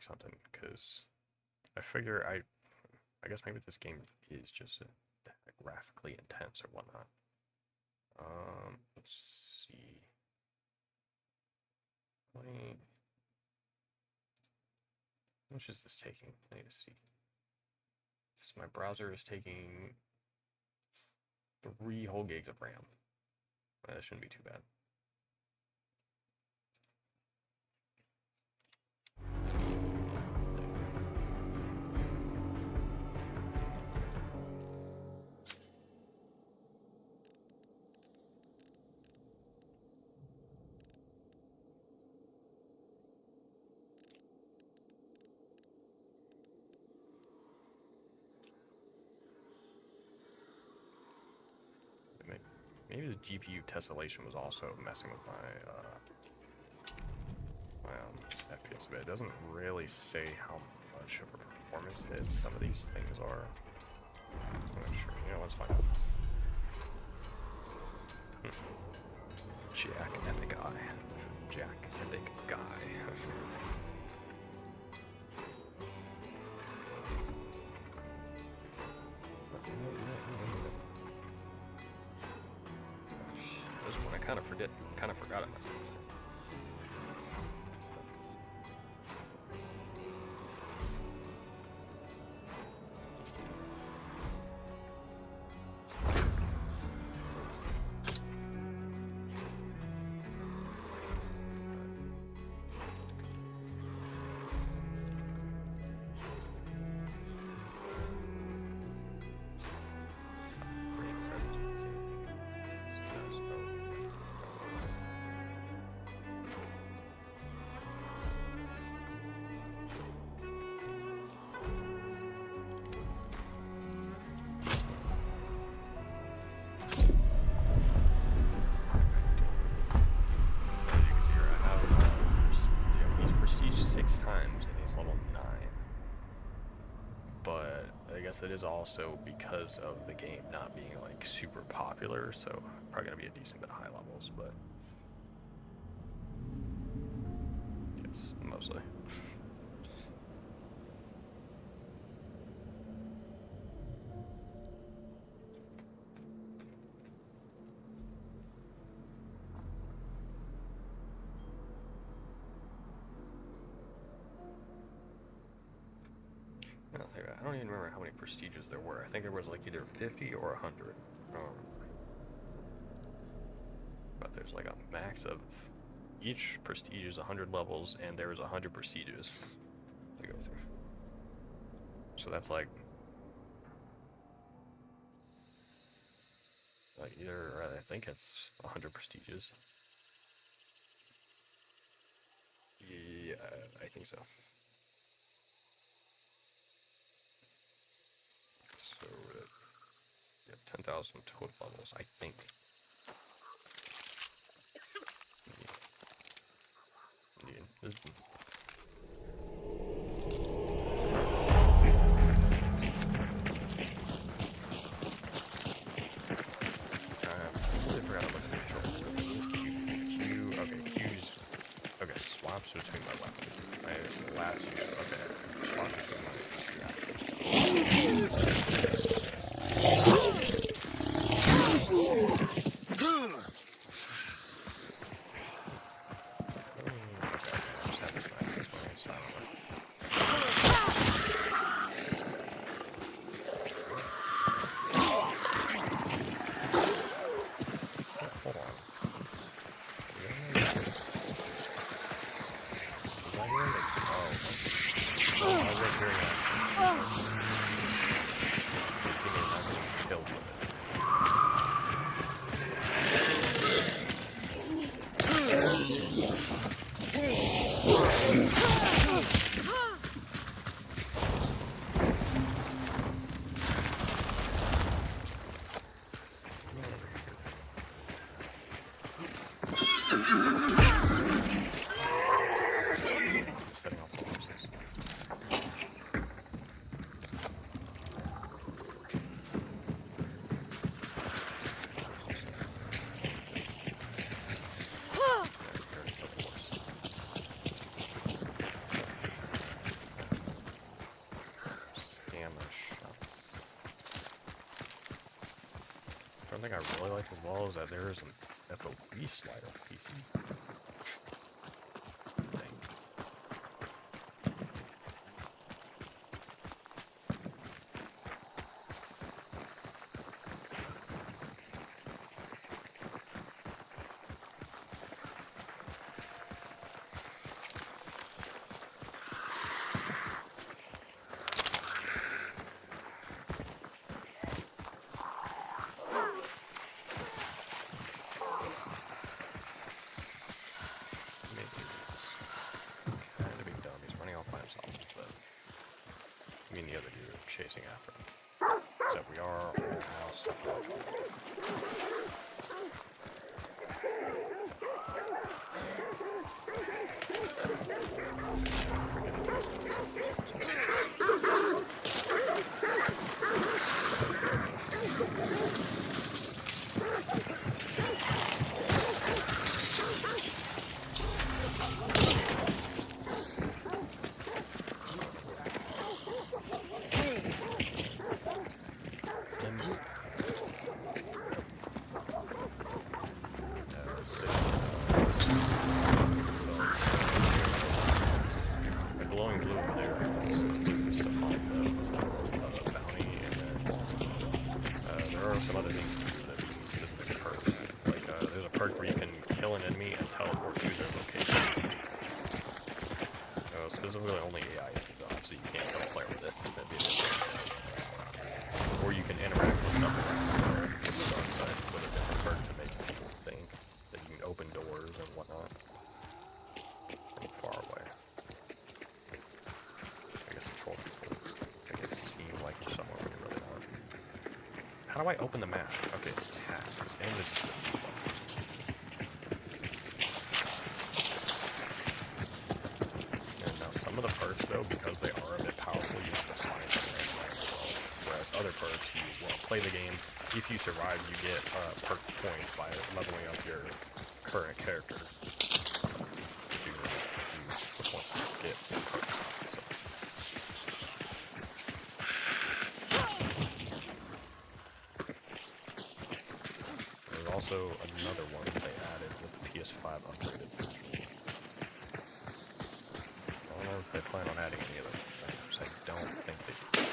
something, because I figure I guess maybe this game is just graphically intense or whatnot. Let's see. How much is this taking? I need to see. My browser is taking 3 whole gigs of RAM. That shouldn't be too bad. Maybe the GPU tessellation was also messing with my FPS a bit. It doesn't really say how much of a performance hit some of these things are. I'm not sure. You know, let's find out. Jack Epic Eye. Jack Epic Guy. This one I kind of forgot about. That is also because of the game not being like super popular, so probably gonna be a decent bit of high levels, but yes, mostly. I don't even remember how many prestiges there were. I think there was like either 50 or 100. But there's like a max of each prestige is 100 levels, and there is 100 prestiges to go through. So that's like either I think it's 100 prestiges. Yeah, I think so. So, yeah, 10,000 total levels, I think. Yeah, this I really forgot about the controls. Q, okay, Q's, okay, swaps between my weapons. My last use, okay, swaps between my One thing I really like as well is that there is an FOV slider on PC. The other dude chasing after him. Except we are all now separated. Some other things that you can specific perks. Like, there's a perk where you can kill an enemy and teleport to their location. Specifically only AI enemies, obviously you can't kill a player with it. That'd be or you can interact with stuff around the dark side with a different perk to make people think that you can open doors and whatnot from far away. I guess the troll people make it seem like you're somewhere when you're really not. How do I open the map? Okay, it's tab. It's invisible. And now some of the perks, though, because they are a bit powerful, you have to find them randomly as well. Whereas other perks, you play the game. If you survive, you get perk points by leveling up your current character. You use the points to get perks. So. Also, another one they added with the PS5 upgraded version. I don't know if they plan on adding any other things. I don't think they do.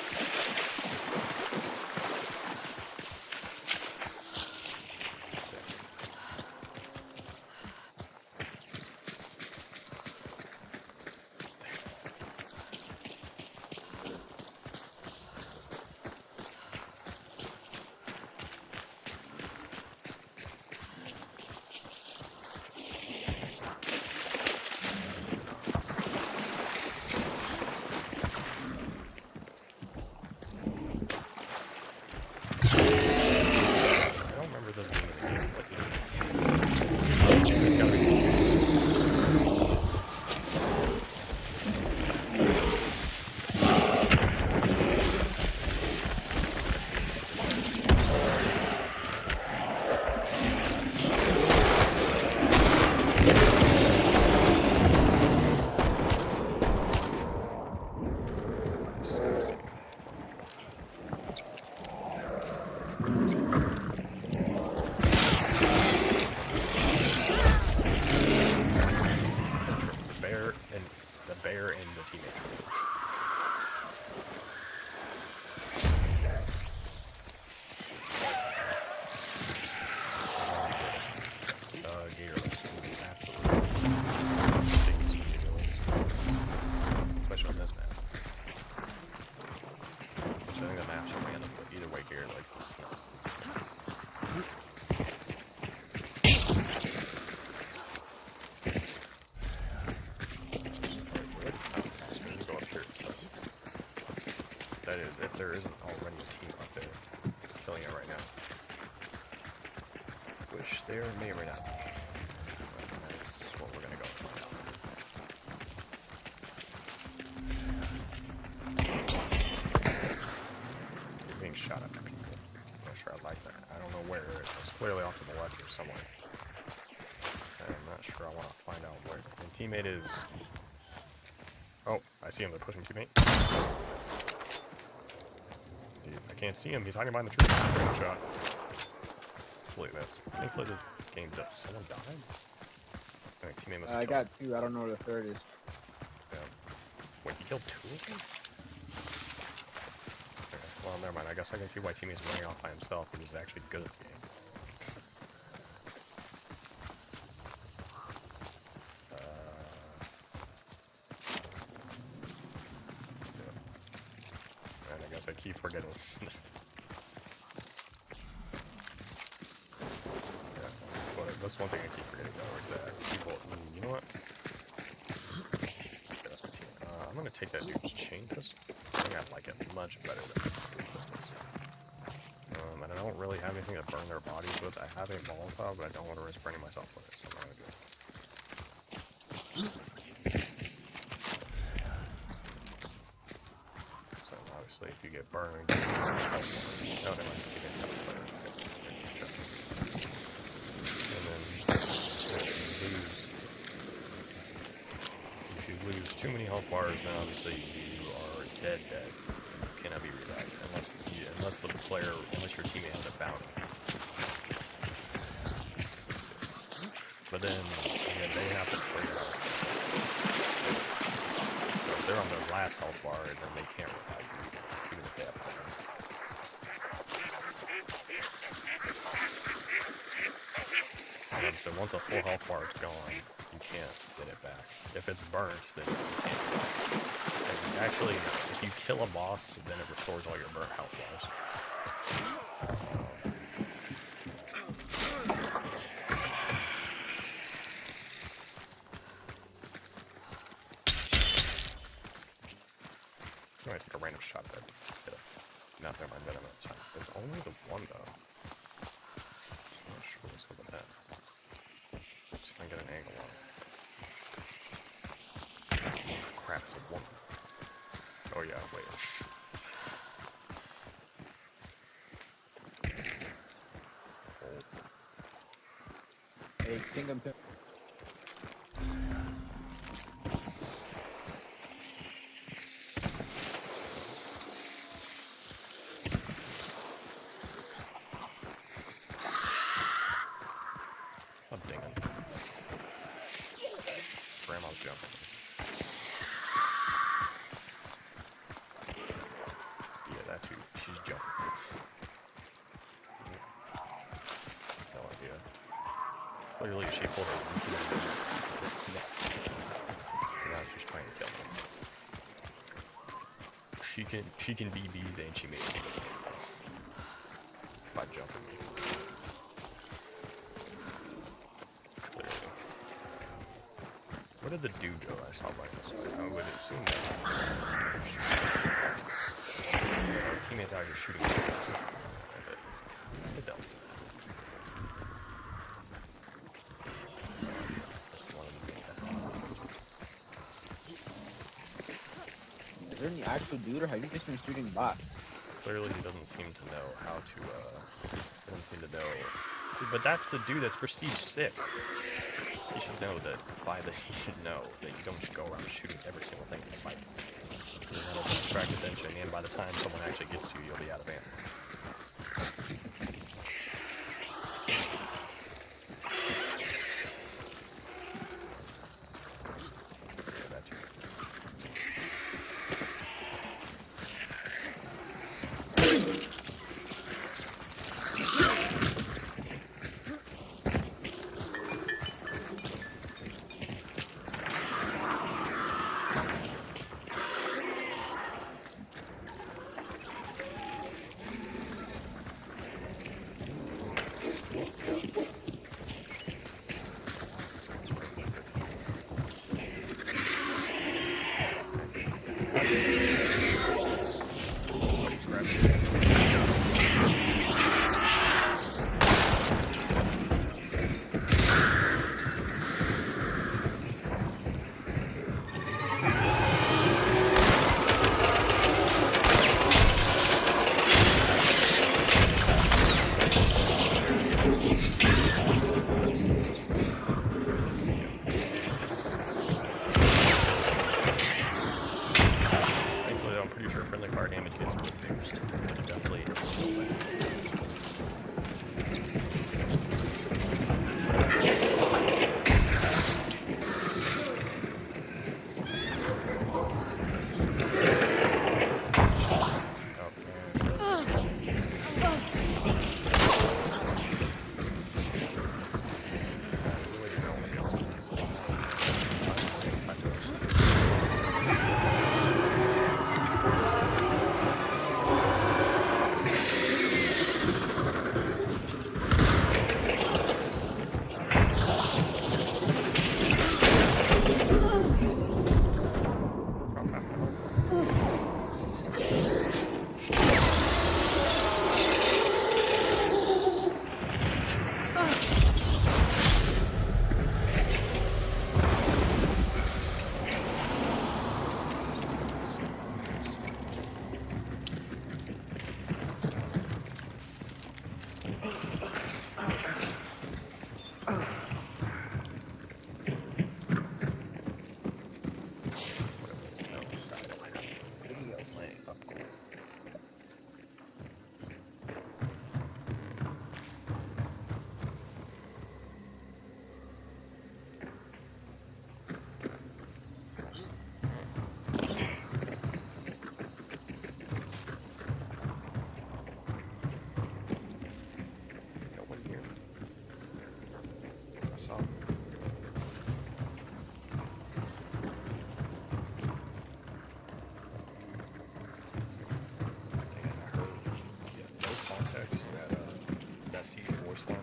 That is, if there isn't already a team up there killing it right now. Which there may or may not be. That's what we're gonna go find out. You're being shot at by people. I'm not sure I like that. I don't know where. It's clearly off to the left or somewhere. I'm not sure I want to find out where. And teammate is... Oh, I see him. They're pushing teammate. Dude, I can't see him. He's hiding behind the tree. Great shot. Thankfully this game does. Someone died? My teammate must have I killed. got 2. I don't know where the third is. Yeah. Wait, he killed 2 of them? Okay, well, never mind. I guess I can see why teammate's running off by himself, which is actually good at the game. Yeah. And I guess I keep forgetting. That's one thing I keep forgetting though, is that people, you know what? Yeah, that's my team. I'm gonna take that dude's chain pistol. I think I like it much better than pistols. And I don't really have anything to burn their bodies with. I have a Molotov, but I don't want to risk burning myself with it, so I'm not gonna do it. So obviously, if you get burned, no, never mind. You guys have fire. If you lose too many health bars, then obviously you are dead. You cannot be revived unless your teammate has a bounty. But then again, they have to trigger health. So if they're on their last health bar, then they can't revive you, even if they have fire. So once a full health bar is gone, you can't get it back. If it's burnt, then you can't. And actually, if you kill a boss, then it restores all your burnt health bars. I'm gonna take a random shot at that. Not there, mind venom at the time. It's only the one though. I'm not sure what's up with that. See if I can get an angle on it. Oh, crap, it's a woman. Oh yeah, wait. Hey, Kingdom. Oh, dang it. Grandma's jumping. Yeah, that too. She's jumping. No idea. Clearly, she pulled her monkey on her neck. Now she's trying to kill him. She can BBs and she made it by jumping me. Clearly. Where did the dude go I saw by this way? I would assume that our teammates out here shooting. Get down. Is there any actual dude, or have you just been shooting bots? Clearly, he doesn't seem to know how to, doesn't seem to know. But that's the dude that's Prestige 6. He should know that, he should know that you don't just go around shooting every single thing in sight. And that'll distract attention, and by the time someone actually gets to you, you'll be out of ammo.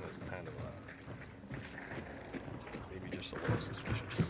Is kind of maybe just a little suspicious.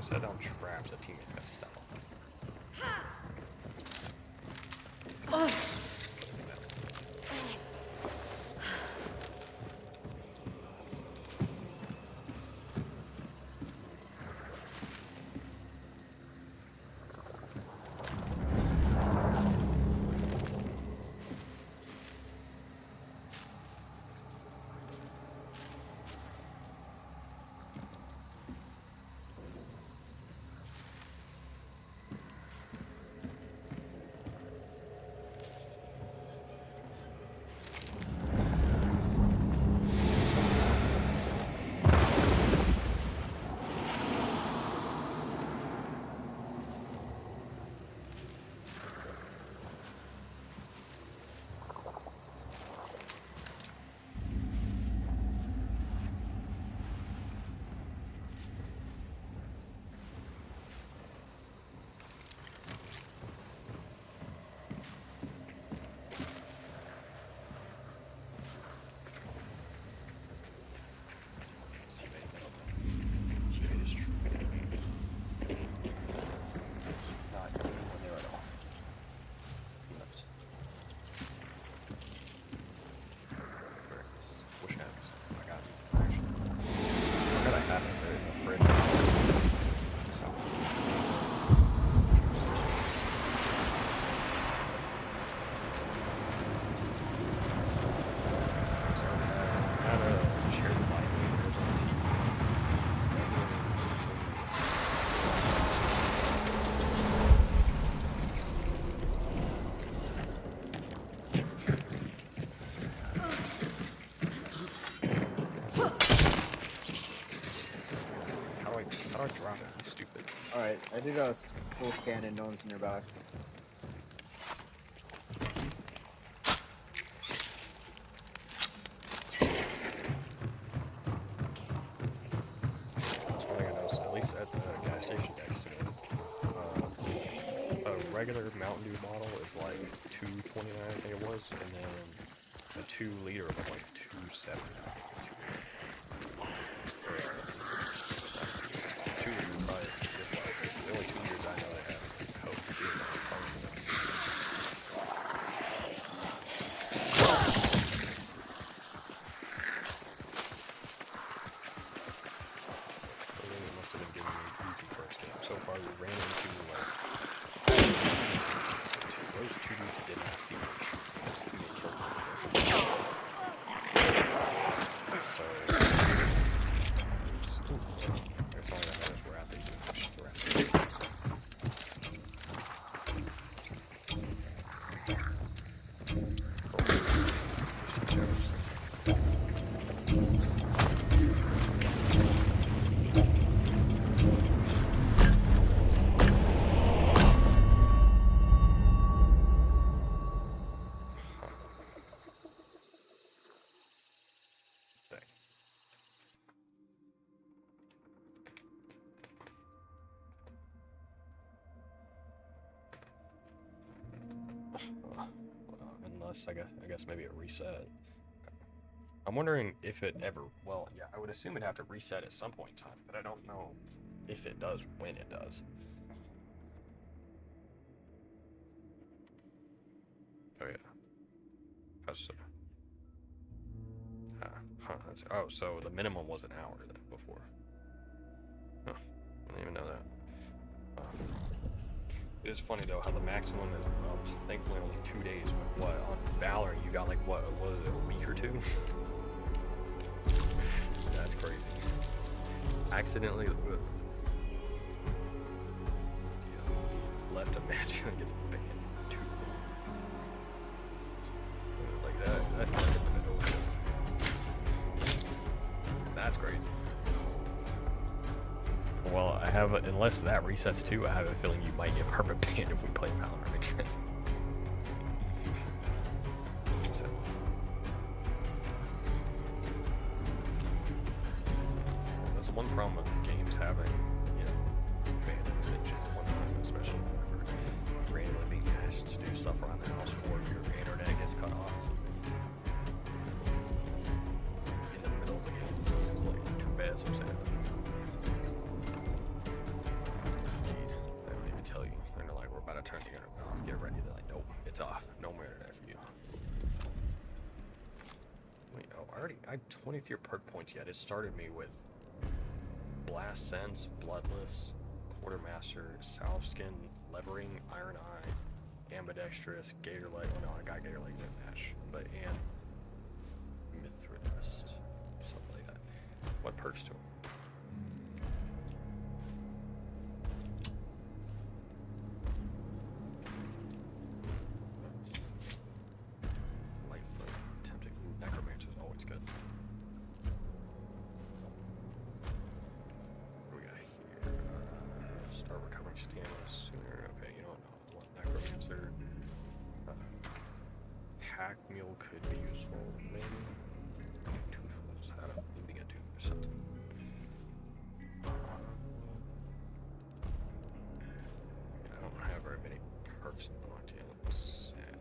Set down traps, a teammate's gonna step on them. How do I drop it? He's stupid. Alright, I did a full scan and no one's nearby. That's one thing I noticed, at least at the gas station next to me. A regular Mountain Dew bottle is like $2.29, I think it was, and then a 2 liter was like $2.70. So far, we ran into like those two dudes did not see me. This teammate killed me. So that's all that matters. We're at these straps. Unless I guess maybe a reset. I'm wondering if it ever, well, yeah, I would assume it'd have to reset at some point in time, but I don't know if it does, when it does. Oh, yeah. That's, oh, so the minimum was an hour then before. Huh. I didn't even know that. It is funny though how the maximum is thankfully only 2 days. But what on Valorant you got like what was it, a week or two? That's crazy. Accidentally left a match and gets banned for 2 weeks. Like that. That's crazy. Well, I have, unless that resets too, I have a feeling you might get permanent banned if we play Valorant again. So. That's one problem with games having, you know, ban extensions one time, especially whenever randomly being asked to do stuff around the house, or if your internet gets cut off in the middle of the game. It's like too bad, so sad. Turn the internet off, get ready. They're like, nope, it's off. No more internet for you. Wait, oh, I had 23 perk points yet. It started me with Blast Sense, Bloodless, Quartermaster, Salve Skin, Levering, Iron Eye, Ambidextrous, Gator Leg. Oh no, I got Gator Legs in Nash. But, and Mithridist. Something like that. What perks to them? Hack Mule could be useful, maybe. 2 tools, how to looting a dude or something. Yeah, I don't have very many perks unlocked yet. That's sad.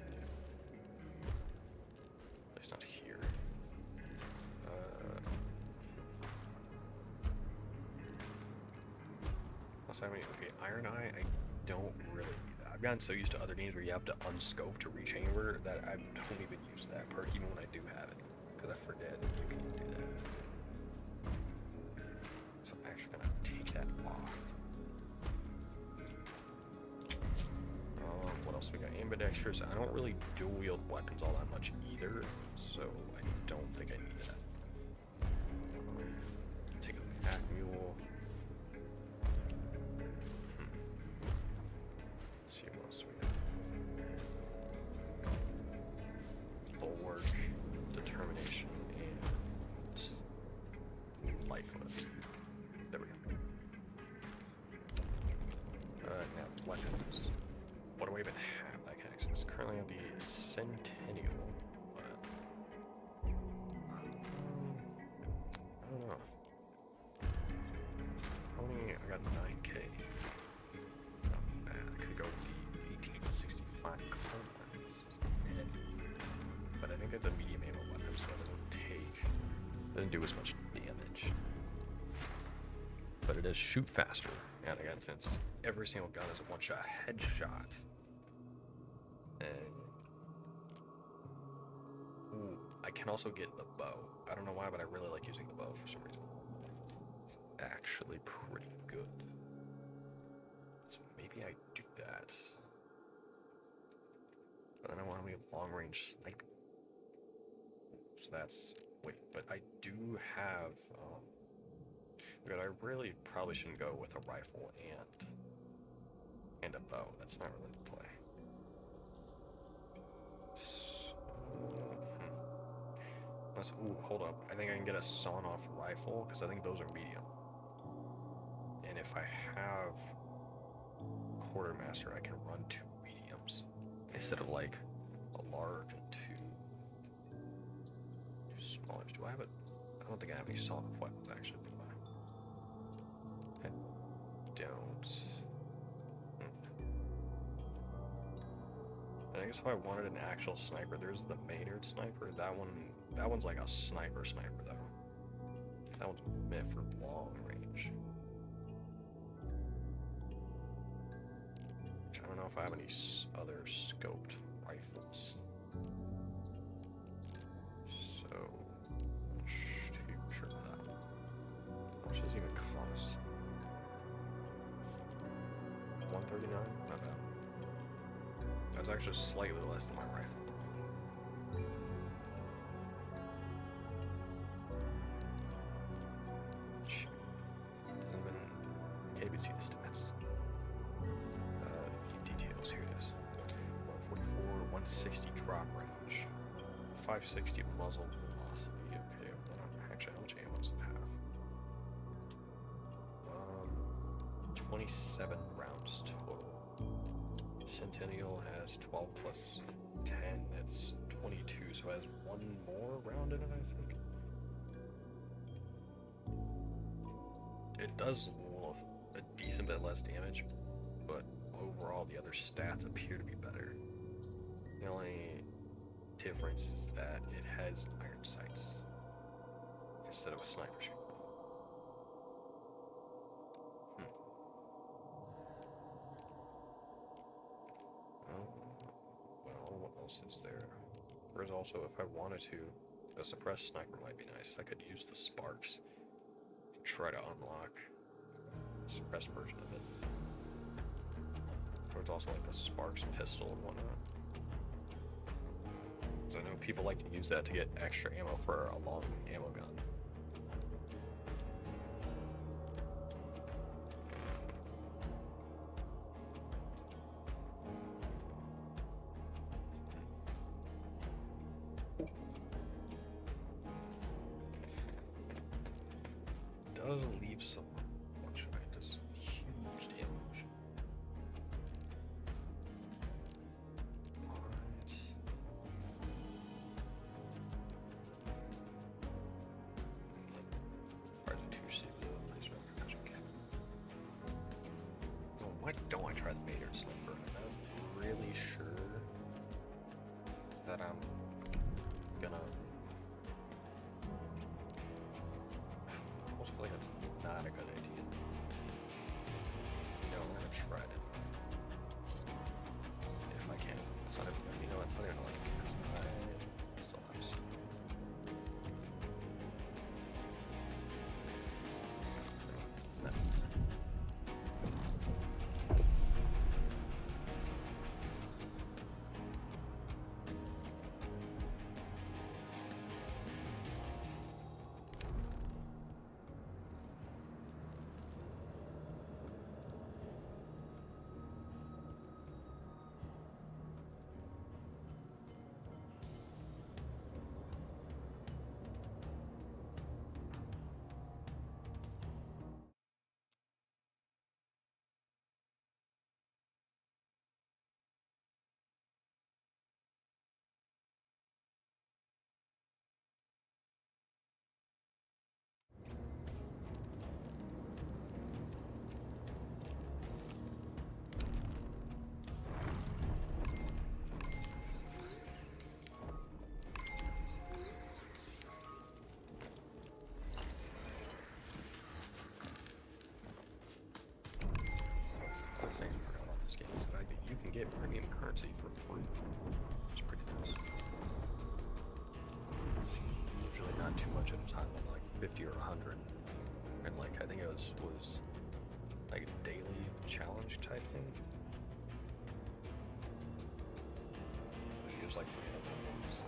At least not here. Also, I mean, okay, Iron Eye, I don't really. I've gotten so used to other games where you have to unscope to reach anywhere that I don't even use that perk even when I do have it, because I forget you can do that. So I'm actually gonna take that off. What else we got? Ambidextrous. I don't really dual wield weapons all that much either, so I don't think I need that. Take a Pack Mule. See what else we got. Bulwark, Determination, and Lifeless. There we go. Now, weapons. What do I even have that I can access? Currently I have the Centennial, but I don't know. I got 9K. Not bad. I could go with the 1865 Carbines. But I think that's a medium ammo weapon, so it doesn't do as much damage. But it does shoot faster. And again, since every single gun is a one-shot headshot. And ooh, I can also get the bow. I don't know why, but I really like using the bow for some reason. It's actually pretty good. So maybe I do that. But then I want to be long range sniping. So that's, wait, but I do have, but I really probably shouldn't go with a rifle and a bow. That's not really the play. So, ooh, hold up. I think I can get a sawn-off rifle, because I think those are medium. And if I have Quartermaster, I can run 2 mediums instead of like a large and 2 smallers. Do I have it? I don't think I have any sawn-off weapons actually. Do I? I don't. I guess if I wanted an actual sniper, there's the Maynard sniper. That one's like a sniper though. That one's meant for long range. Which I don't know if I have any other scoped rifles. So, not too sure about that one. How much does it even cost? $139? Not bad. That's actually slightly less than my rifle. Can't even see the stats. Details, here it is. 144, 160 drop range, 560 muzzle velocity. Okay, actually, how much ammo does it have? 27 rounds total. Centennial has 12 plus 10, that's 22, so it has one more round in it, I think. It does a decent bit less damage, but overall the other stats appear to be better. The only difference is that it has iron sights instead of a sniper shooting. Well, what else is there? There's also, if I wanted to, a suppressed sniper might be nice. I could use the sparks and try to unlock a suppressed version of it. There's also like the sparks pistol and whatnot. Because I know people like to use that to get extra ammo for a long ammo gun. Does leave some much right, this huge damage. Right, two CPU, please recognize okay. Well, why don't I try the Maynard sniper? I'm not really sure that I'm gonna. I almost feel like that's not a good idea. No, I'm gonna try it. If I can. It's not even, you know, it's not even like because I still have stuff. No. You can get premium currency for free, which is pretty nice. It's usually not too much at a time, like 50 or 100, and like I think it was like a daily challenge type thing. It was like random ones.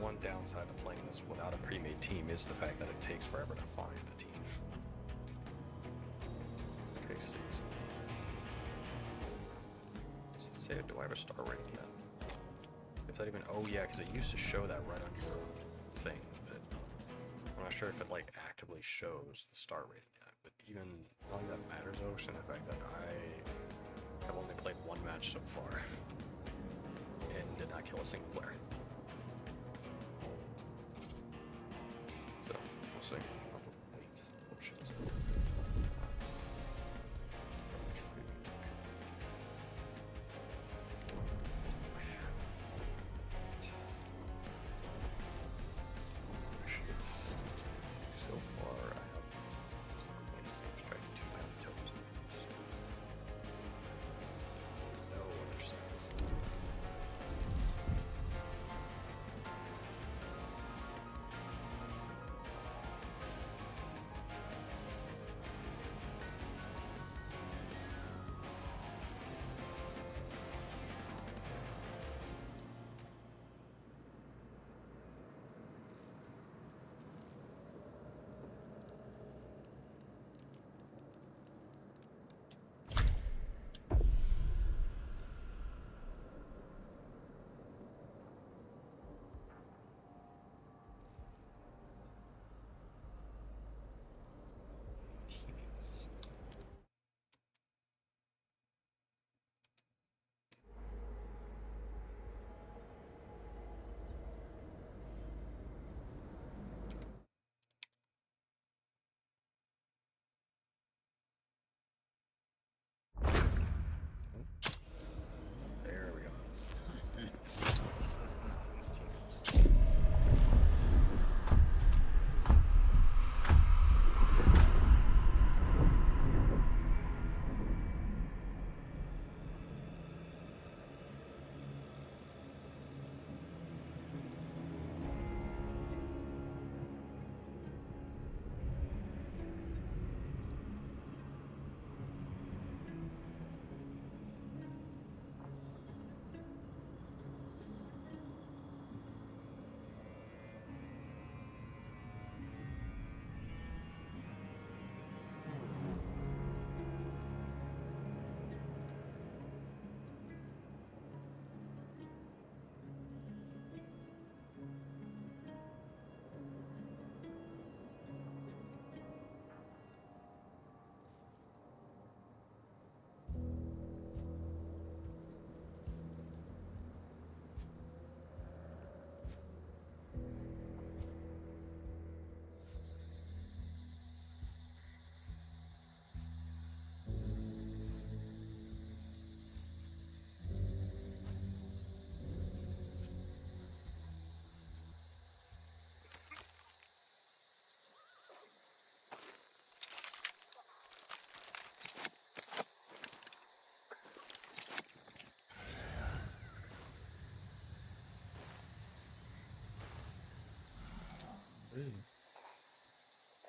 One downside of playing this without a pre-made team is the fact that it takes forever to find a team. Okay, so say, do I have a star rating yet? If that even, oh yeah, because it used to show that right on your thing, but I'm not sure if it like actively shows the star rating yet. But even nothing that matters, though, in the fact that I have only played one match so far. and did not kill a single player. So, we'll see. Wait, options. So far, I have one Snake Strike, 2 Heavy Toes. No other stats. Teams. There we go. Teams.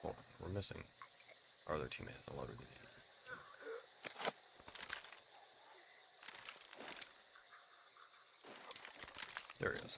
Oh, we're missing our other teammate in the loader. There he is.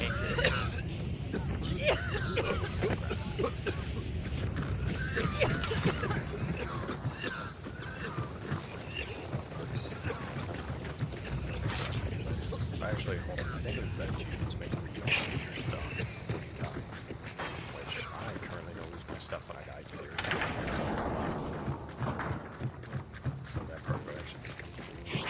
can't get it. Actually, hold on. I think that achievements make you lose your stuff. Which I currently don't lose my stuff when I die to theory. So that part would actually be completely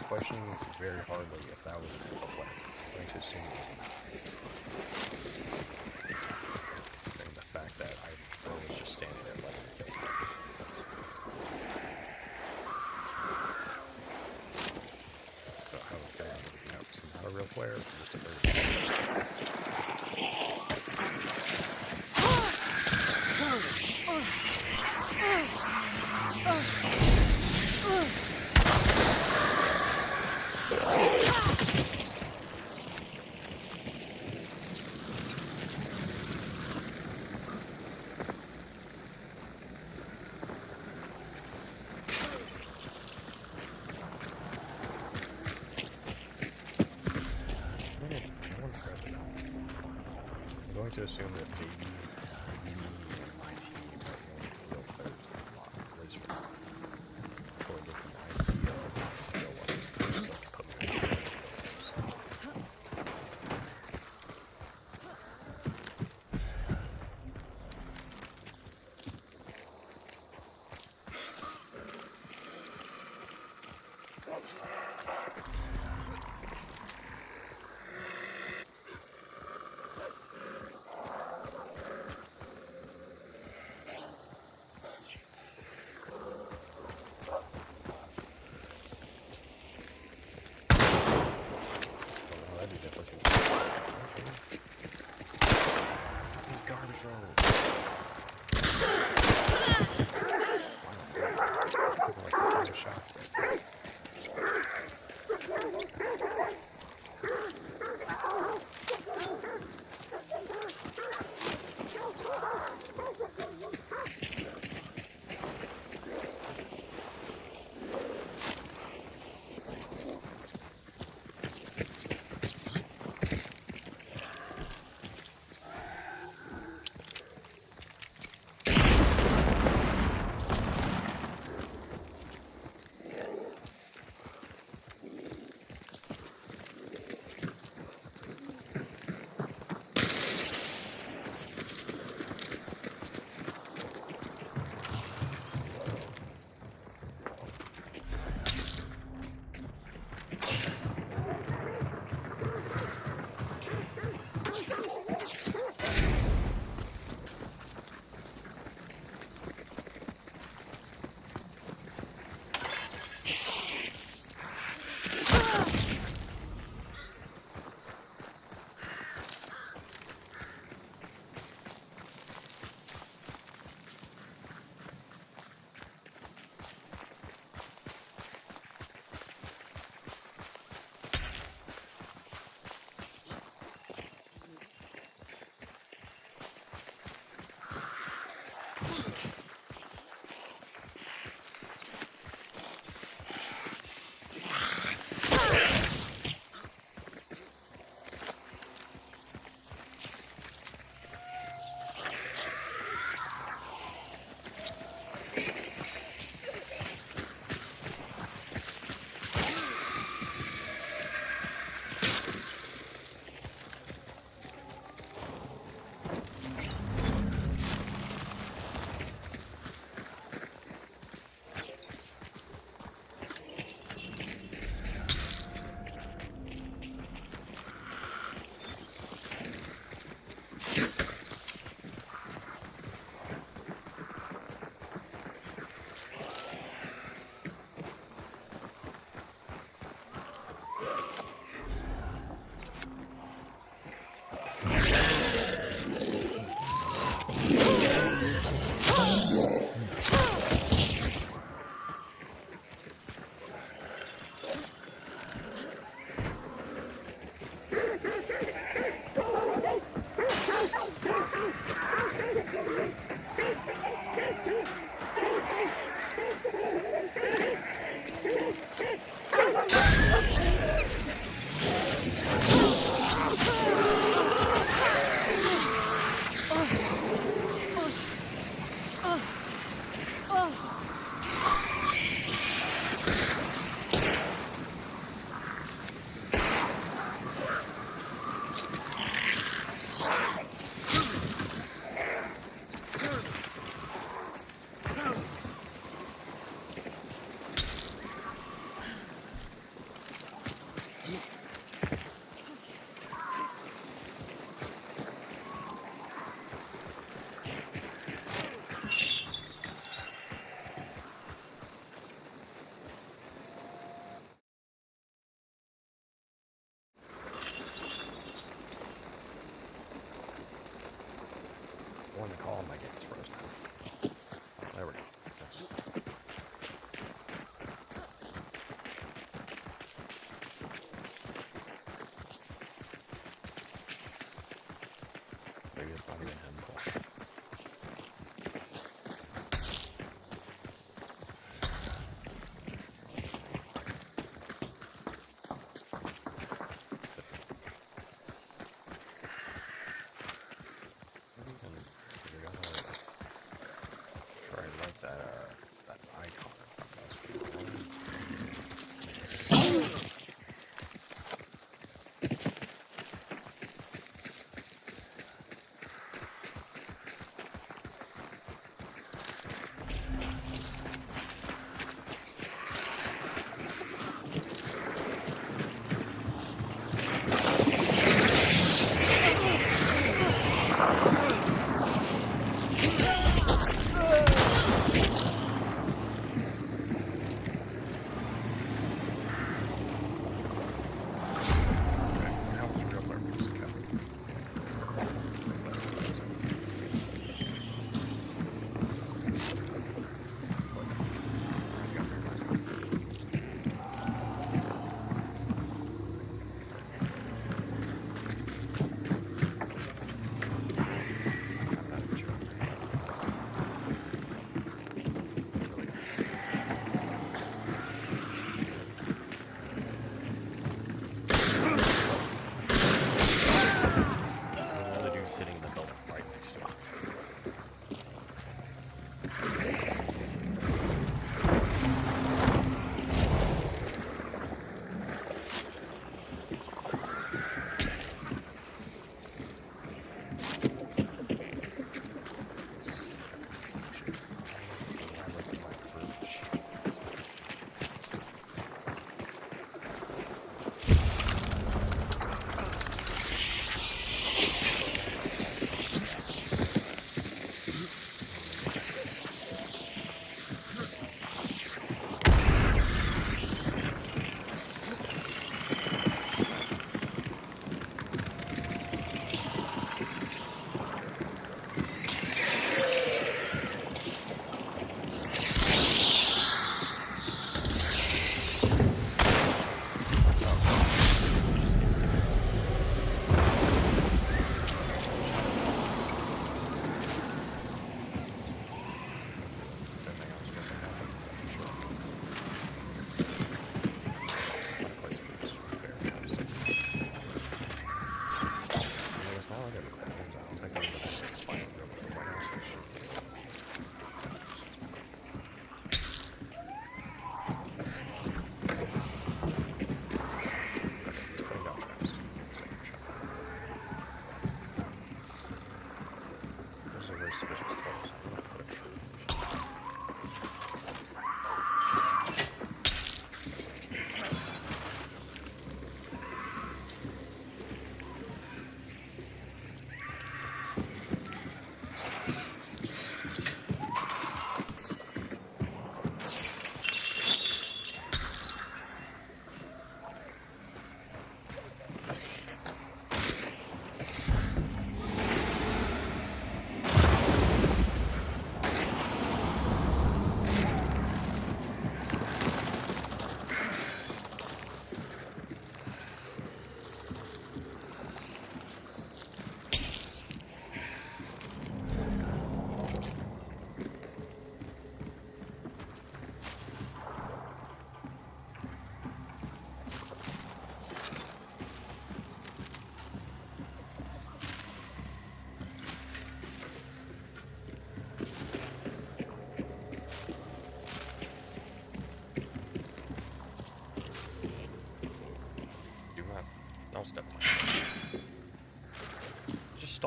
questioning very hardly if that was a real play. I'm going to assume and the fact that I was just standing there letting it kill me. So I was figuring out, it's not a real player, it's just a bird. I'm going to assume that maybe me and my team are the only real players in the lot, at least for now. Until it gets an idea of my skill level, just like put me in the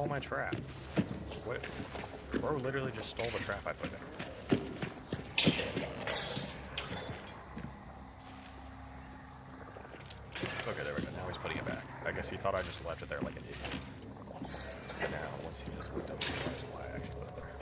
stole my trap. What? Bro literally just stole the trap I put there. Okay, there we go. Now he's putting it back. I guess he thought I just left it there like an idiot. Now, once he just looked up, he realized why I actually put it there.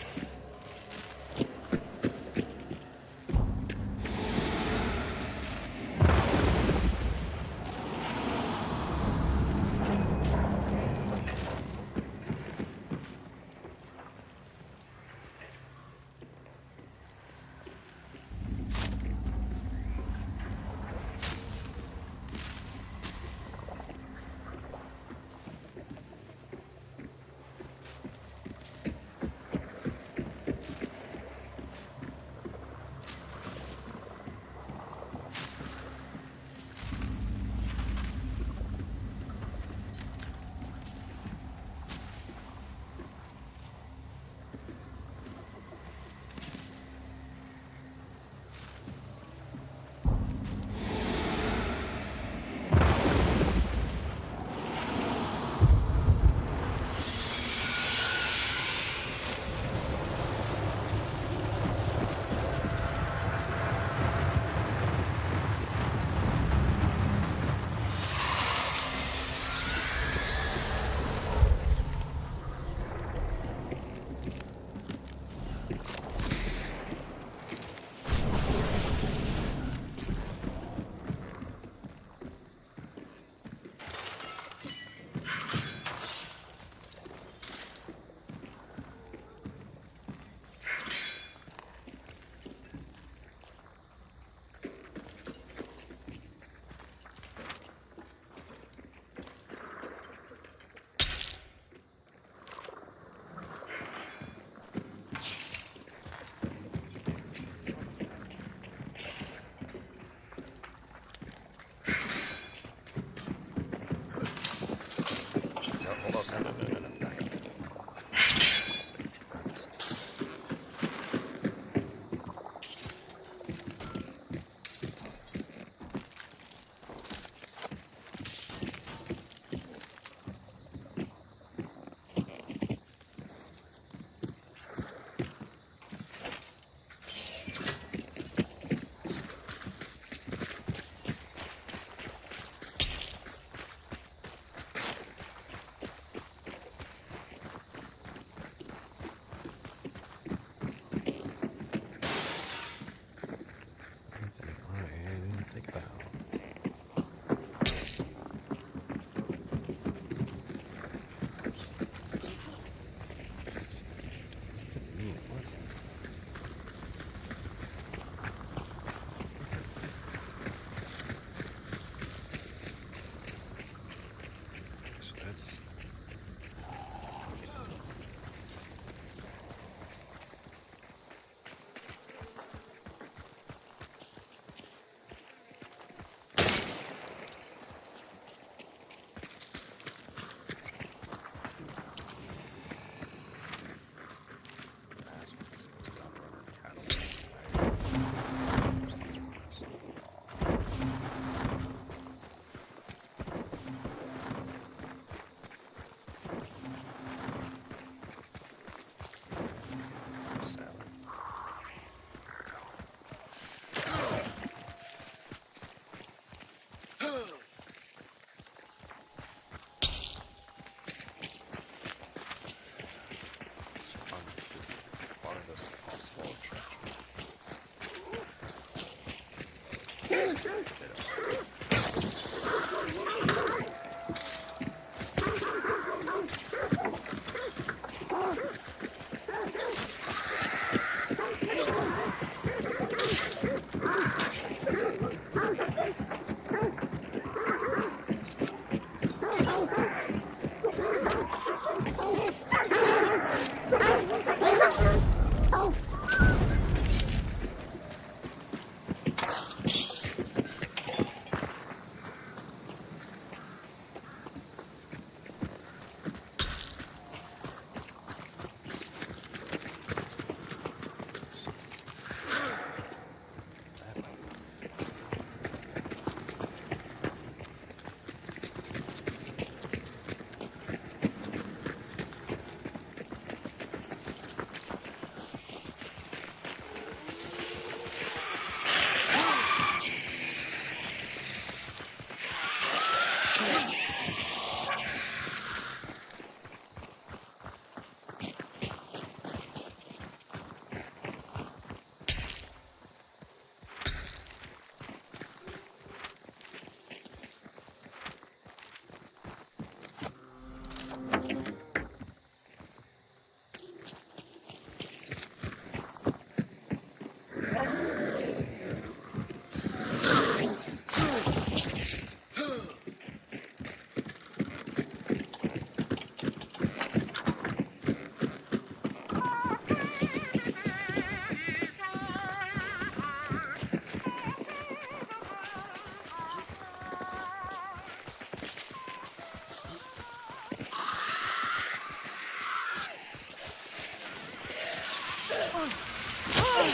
This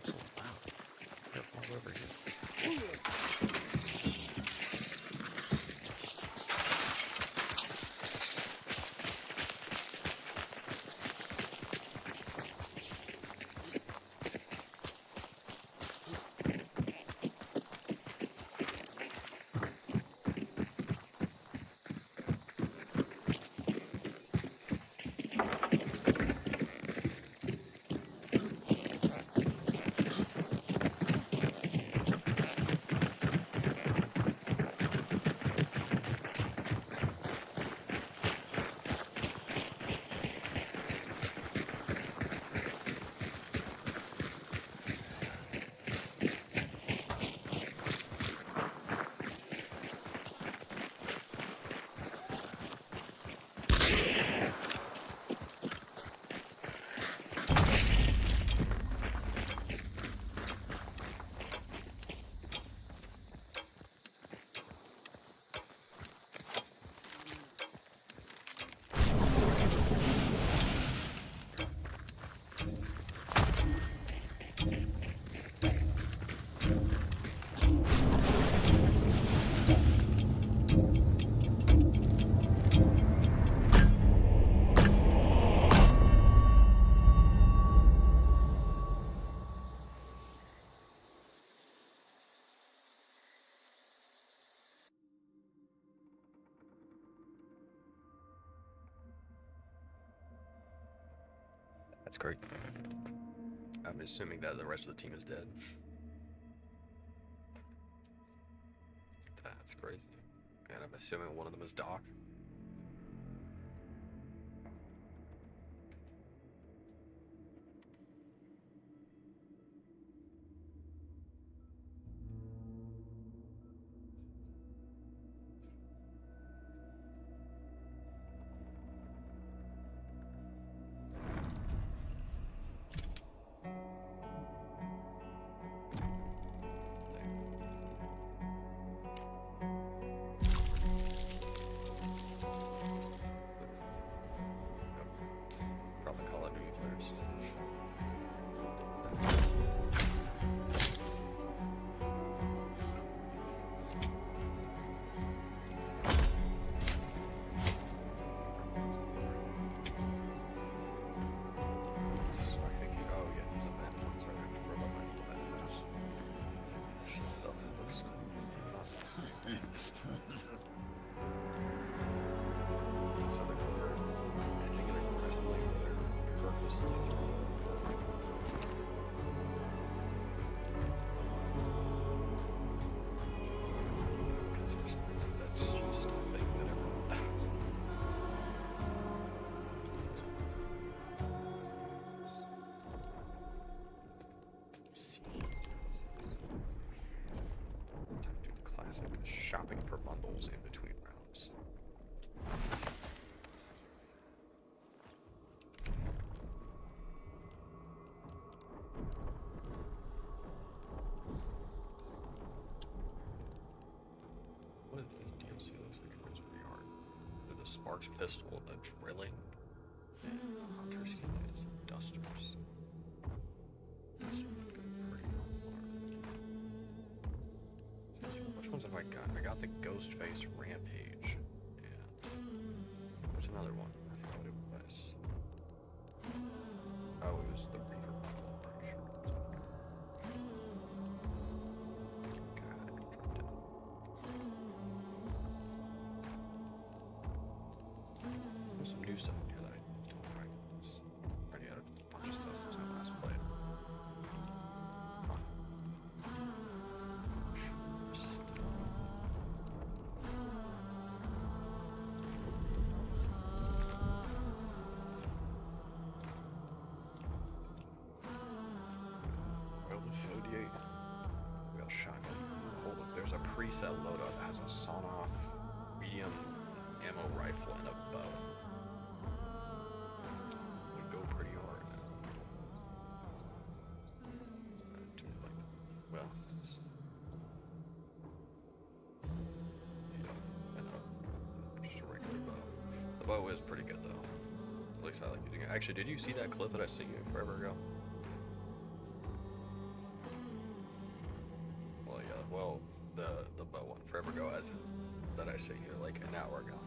is so loud. They're all over here. That's great. I'm assuming that the rest of the team is dead. That's crazy. And I'm assuming one of them is Doc. Probably Call of Duty players. So I think oh yeah, he's a man. Sorry, I forgot about the man. Stuff that looks cool. So they're ending it aggressively, or they're purposely throwing. Because for some reason that's just a thing that everyone does. See. Time to do the classic shopping for bundles in between rounds. What if this DLC looks like it goes pretty hard? With the Sparks pistol, the drilling, and the hunter skin is dusters. This one would go pretty hard. So which ones have I got? I got the Ghostface Rampage, and there's another one. I forgot what it was. Oh, it was the Reaper bundle, I'm pretty sure. God, I dropped it. There's some new stuff in here that I don't recognize. Already had a bunch of stuff since I last played. Huh. Trust. Well, the ODA. We got shotgun. Hold up, there's a preset loadout that has a sawn-off, medium ammo rifle, and a bow. Would go pretty hard. Well, it's bow is pretty good though. At least I like using it. Actually, did you see that clip that I sent you forever ago? Well, yeah. Well, the bow one forever ago as that I sent you like an hour ago.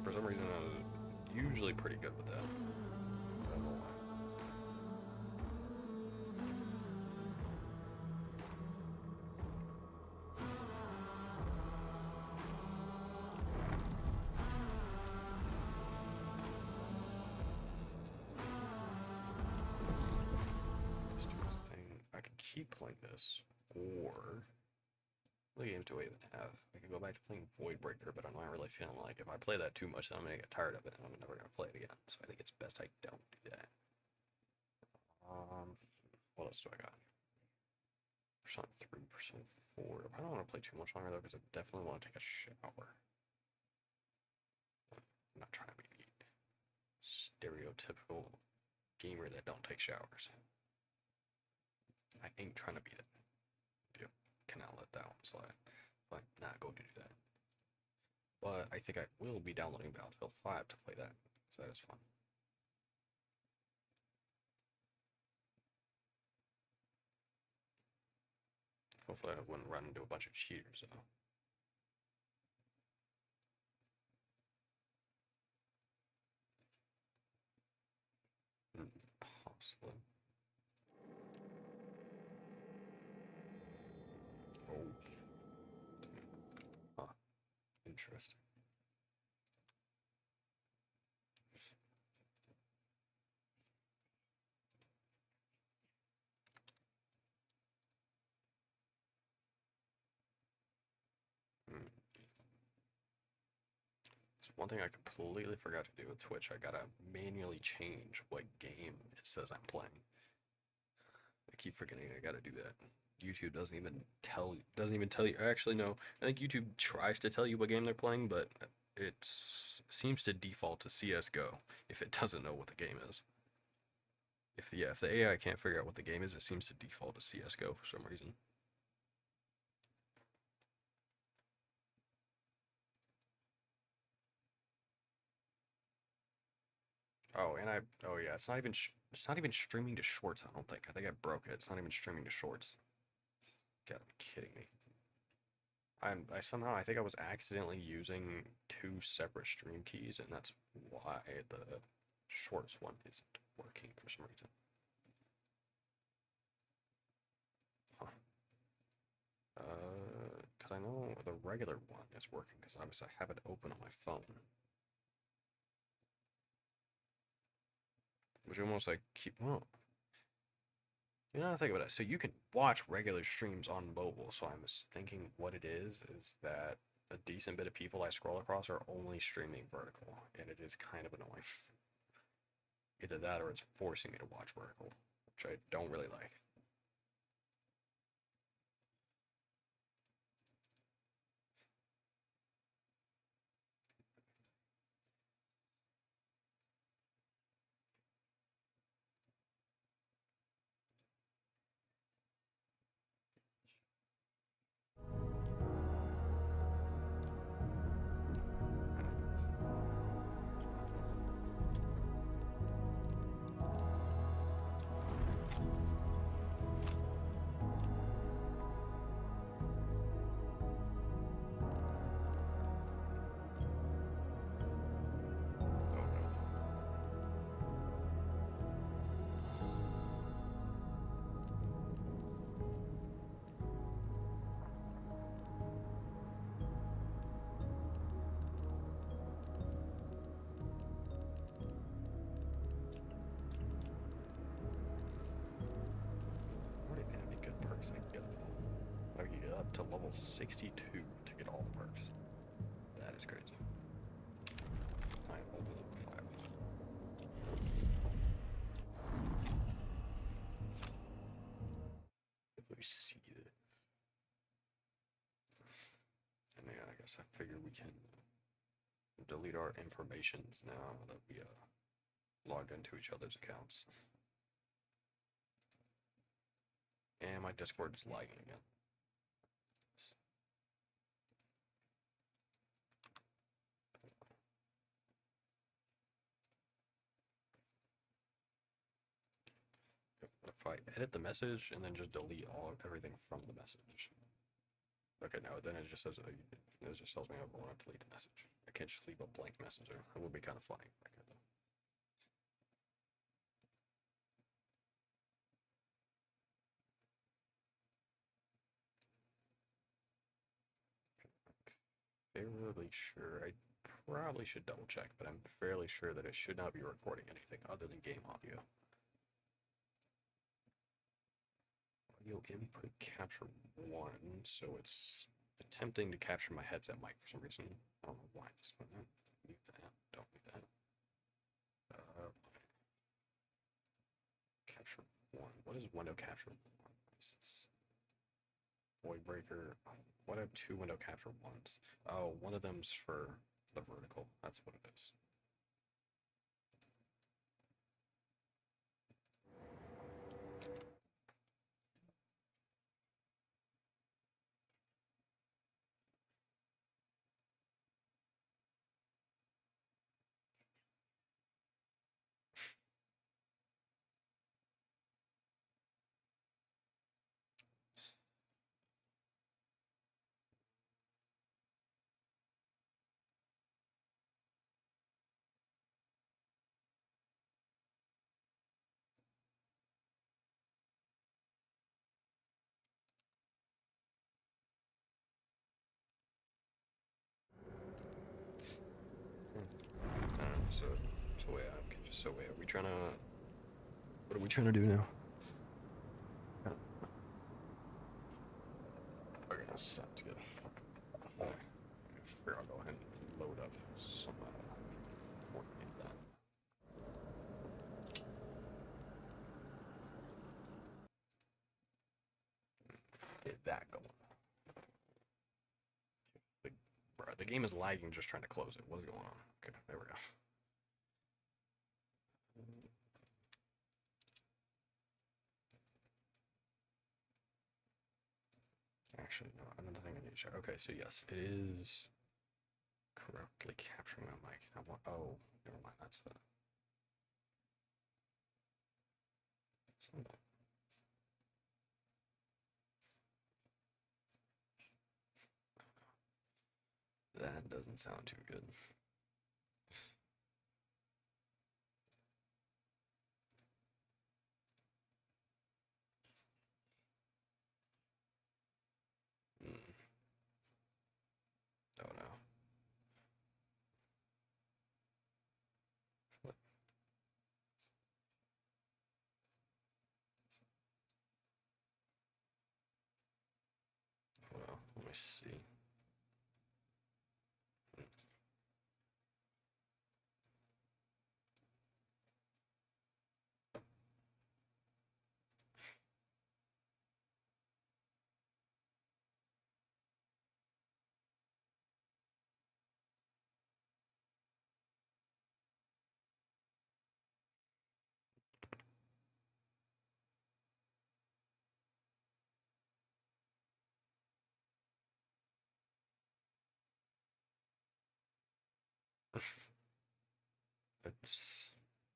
For some reason, I was usually pretty good with that. I don't know why. Let's do this thing. I could keep playing this, or what games do I even have? I could go back to playing Voidbreaker, but I'm not really feeling like if I play that too much, then I'm gonna get tired of it, and I'm never gonna play it again. So I think it's best I don't do that. What else do I got? Persona 3, Persona 4. I don't want to play too much longer though, because I definitely want to take a shower. I'm not trying to be the stereotypical gamer that don't take showers. I ain't trying to be that. Yep. Cannot let that one slide. But not going to do that. But I think I will be downloading Battlefield 5 to play that, so that is fun. Hopefully I wouldn't run into a bunch of cheaters though. Possibly. Oh. Huh. Interesting. So one thing I completely forgot to do with Twitch, I gotta manually change what game it says I'm playing. I keep forgetting I gotta do that. YouTube doesn't even tell you. Actually, no. I think YouTube tries to tell you what game they're playing, but it seems to default to CS:GO if it doesn't know what the game is. If the AI can't figure out what the game is, it seems to default to CS:GO for some reason. Oh, and oh yeah, it's not even streaming to shorts. I don't think. I think I broke it. It's not even streaming to shorts. Gotta be kidding me. I somehow, I think I was accidentally using 2 separate stream keys, and that's why the shorts one isn't working for some reason. Huh. Because I know the regular one is working, because obviously I have it open on my phone. Which almost like well, you know, think about it. So you can watch regular streams on mobile. So I'm just thinking what it is that a decent bit of people I scroll across are only streaming vertical, and it is kind of annoying. Either that or it's forcing me to watch vertical, which I don't really like. I can get up to level 62 to get all the perks. That is crazy. I am only level 5. Let me see this. And yeah, I guess I figure we can delete our informations now that we logged into each other's accounts. And my Discord's lagging again. if I edit the message and then just delete everything from the message. Okay, no, then it just says it just tells me I want to delete the message. I can't just leave a blank message there. It would be kind of funny. Okay, though. Fairly sure. I probably should double check, but I'm fairly sure that it should not be recording anything other than game audio. Audio input capture 1, so it's attempting to capture my headset mic for some reason. I don't know why it's doing that. Mute that. Don't mute that. Capture 1. What is window capture 1? Void breaker. What have 2 window capture 1s? Oh, one of them's for the vertical. That's what it is. So wait, I'm confused. So wait, are we trying to... What are we trying to do now? Okay, that sounds good. Alright, I'll go ahead and load up some, coordinate that. Get that going. Bro, the game is lagging just trying to close it. What is going on? Okay, there we go. Actually, no, another thing I need to check. Okay, so yes, it is correctly capturing my mic. I want, oh, never mind, that's the... That doesn't sound too good. Oh no. What? Well, let me see.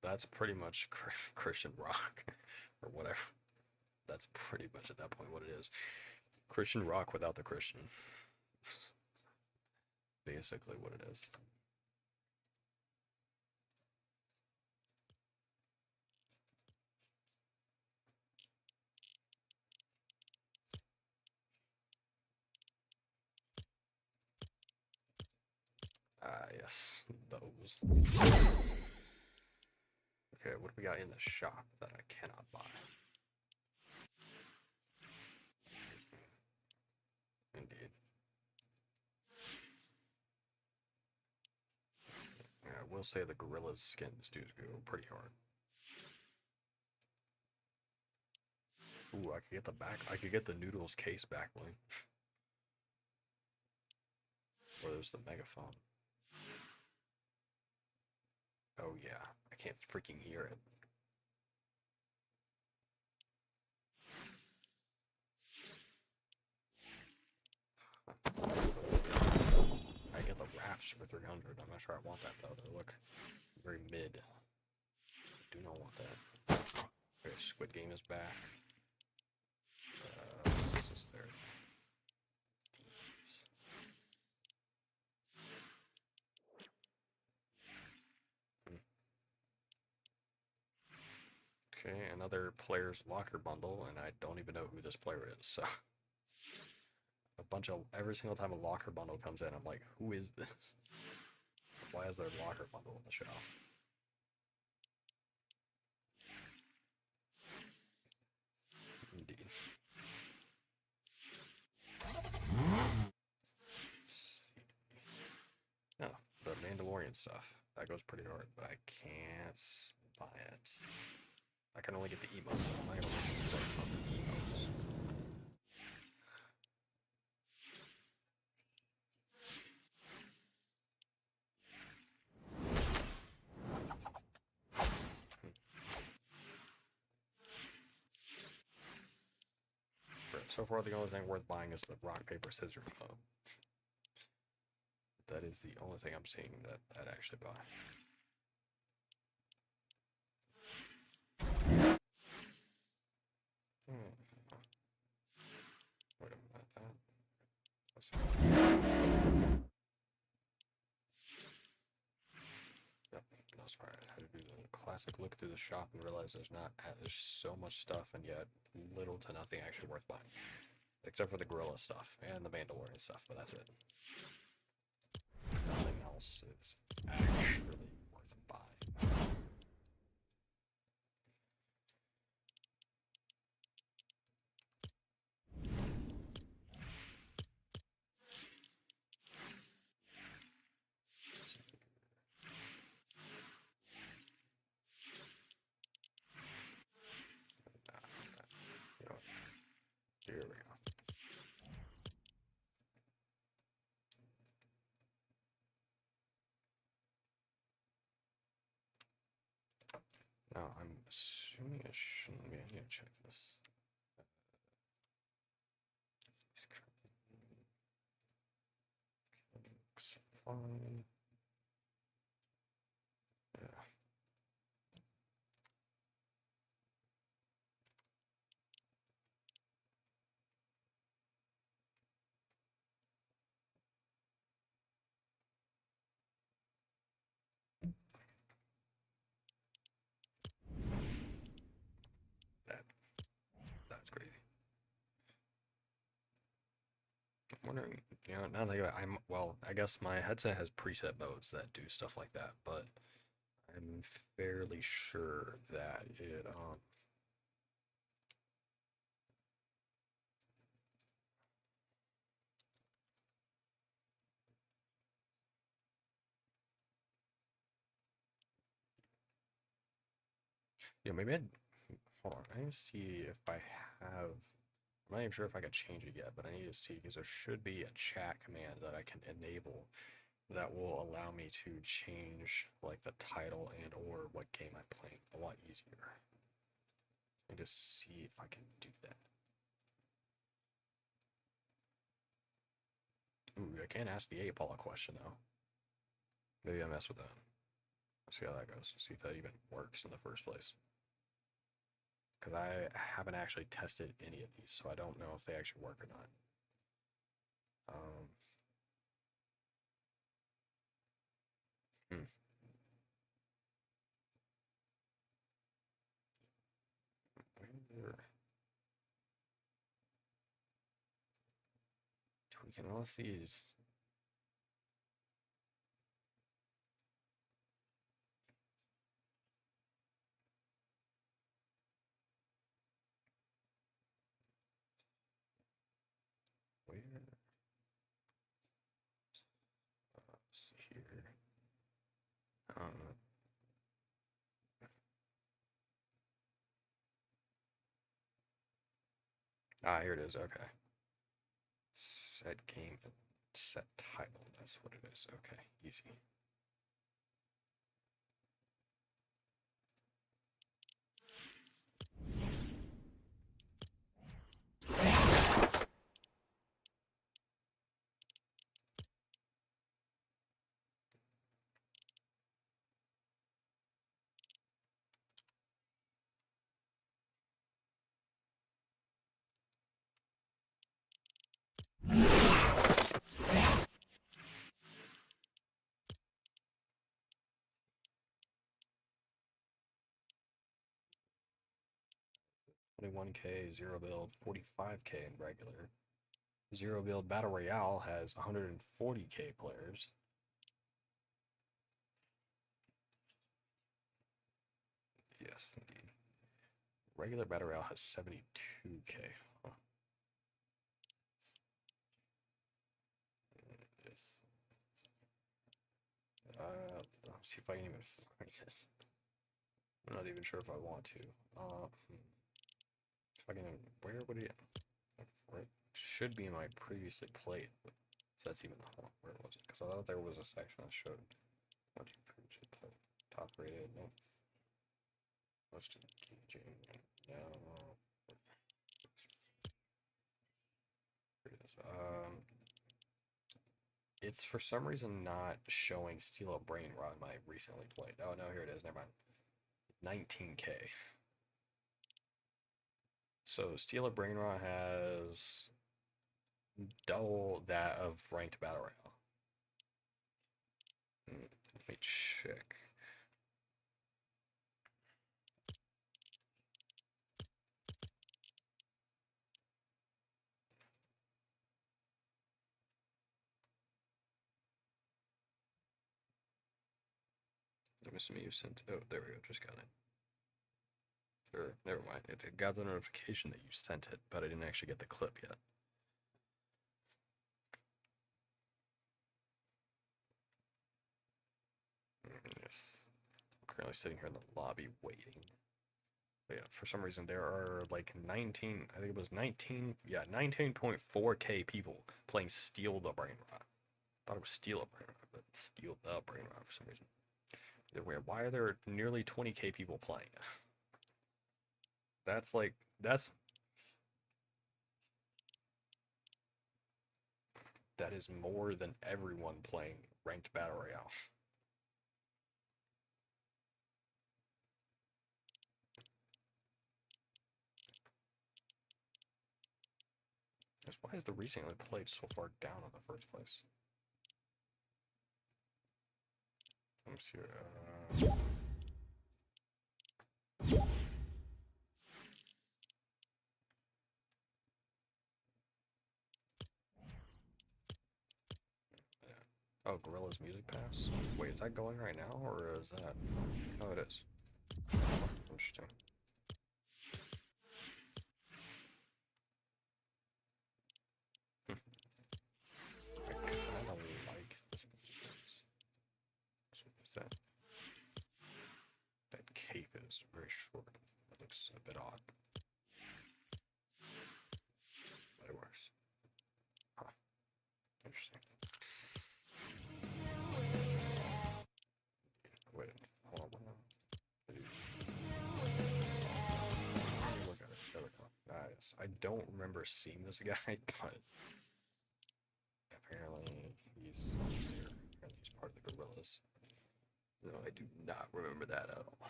That's pretty much Christian rock or whatever. That's pretty much at that point what it is. Christian rock without the Christian. Basically what it is. Ah, yes, those. Okay, what do we got in the shop that I cannot buy? Indeed. Yeah, I will say the Gorilla's skins do go pretty hard. Ooh, I could get the back. I could get the Noodles case back bling. Or there's the megaphone. Oh yeah, I can't freaking hear it. I get the wraps for 300. I'm not sure I want that though. They look very mid. I do not want that. Okay, Squid Game is back. This is their D's. Okay, another player's locker bundle, and I don't even know who this player is, so a bunch of every single time a locker bundle comes in, I'm like, who is this? Why is there a locker bundle on the shelf? Indeed. No, the Mandalorian stuff. That goes pretty hard, but I can't buy it. I can only get the emotes. So I'm not gonna waste on the emotes. So far, the only thing worth buying is the rock, paper, scissors emote. That is the only thing I'm seeing that I'd actually buy. Wait a minute. Let's see. Yep, that's right. I had to do the classic look through the shop and realize there's so much stuff and yet little to nothing actually worth buying. Except for the gorilla stuff and the Mandalorian stuff, but that's it. Nothing else is actually worth buying. You know what? Here we go. Now, I'm assuming I shouldn't be. I need to check this. Looks fine. Yeah. That's crazy. I'm wondering, now that well, I guess my headset has preset modes that do stuff like that, but I'm fairly sure that it, maybe hold on, I need to see if I have, I'm not even sure if I could change it yet, but I need to see, because there should be a chat command that I can enable that will allow me to change, like, the title and or what game I'm playing a lot easier. Let me just see if I can do that. Ooh, I can't ask the 8-ball a question, though. Maybe I mess with that. Let's see how that goes. See if that even works in the first place. Because I haven't actually tested any of these, so I don't know if they actually work or not. Tweaking all these. Where? Here. Here it is. Okay. Set game, set title. That's what it is. Okay, easy. 21k, zero build, 45k in regular. Zero build Battle Royale has 140k players. Yes, indeed. Regular Battle Royale has 72k. Huh. Let's see if I can even find this. I'm not even sure if I want to. If I can, where would it? It should be in my previously played, but if that's even where was it? Because I thought there was a section that showed what you previously played. Top rated, no. Most engaging, no. Here it is. It's for some reason not showing Steel of Brain Rot my recently played. Oh no, here it is. Never mind. 19k. So Steel of Brain Rot has double that of ranked battle royale. Let me check. I'm assuming you sent. Oh, there we go. Just got it. Or never mind. It got the notification that you sent it, but I didn't actually get the clip yet. Yes. I'm currently sitting here in the lobby waiting. But yeah, for some reason there are like 19. I think it was 19. Yeah, 19.4k people playing Steel the Brain Rot. Thought it was Steel the Brain Rot, but Steel the Brain Rot for some reason. They're weird. Why are there nearly 20k people playing? That's like, that is more than everyone playing ranked battle royale. Why is the recently played so far down in the first place? Let me see. Oh, Gorilla's Music Pass? Wait, is that going right now, or is that... Oh, it is. Interesting. I kind of like this music pass. So is that... That cape is very short. It looks a bit odd. But it works. Huh. Interesting. Wait, hold on. Look at it. There we go. Nice. I don't remember seeing this guy, but apparently he's here. Apparently he's part of the Gorillas. No, I do not remember that at all.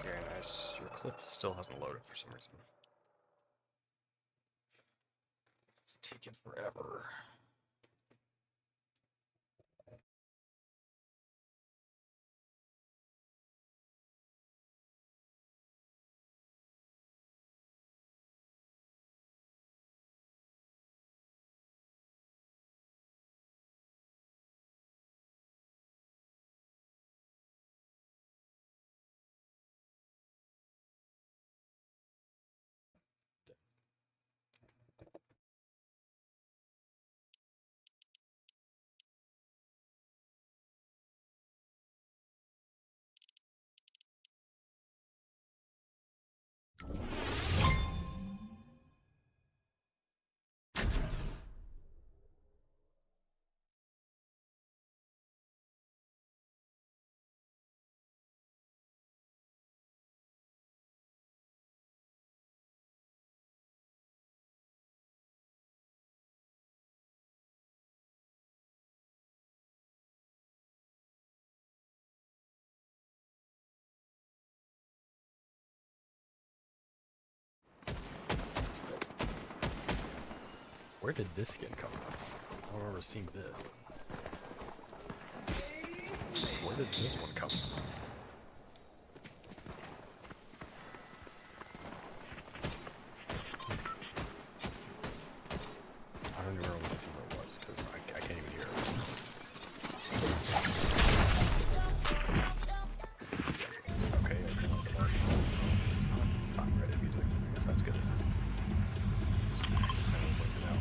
Very nice. Your clip still hasn't loaded for some reason. It's taking forever. Where did this skin come from? I don't remember seeing this. did this one come? I don't even remember what this email was, because I can't even hear it. Okay, I can look at copyrighted music, I guess that's good. Snacks, I will point it out.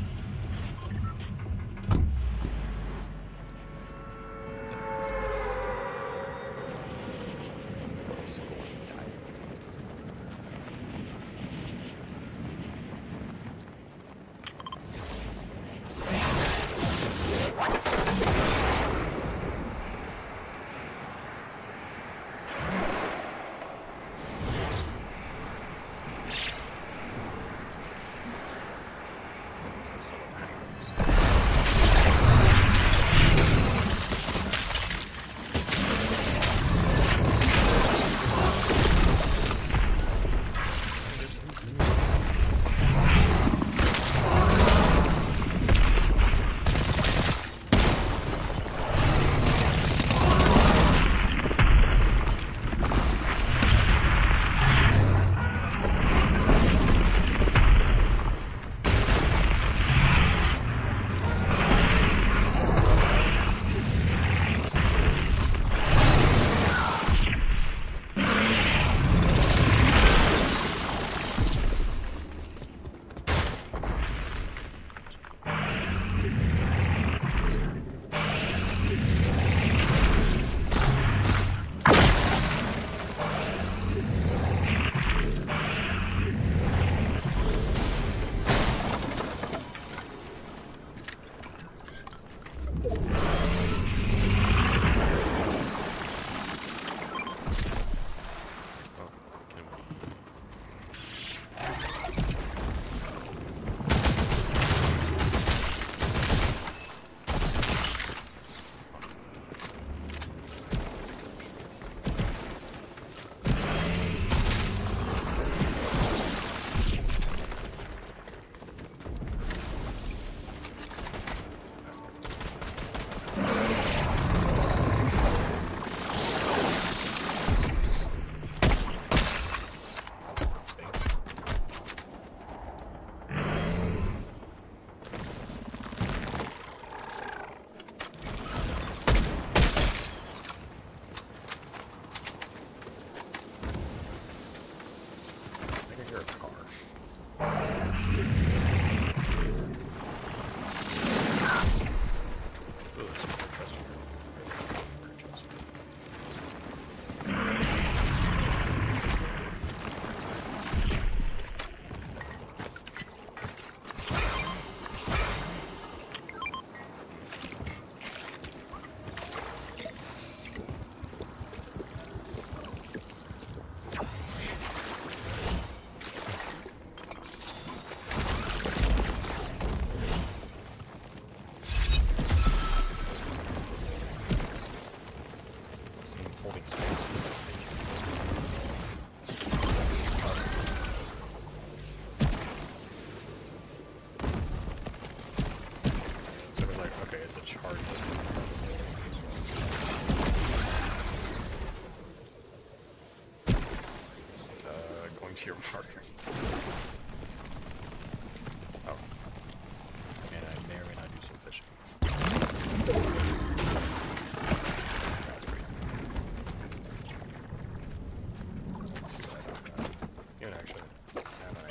to your marker. Oh. And I may or may not do some fishing. That's pretty cool. Even actually, have I...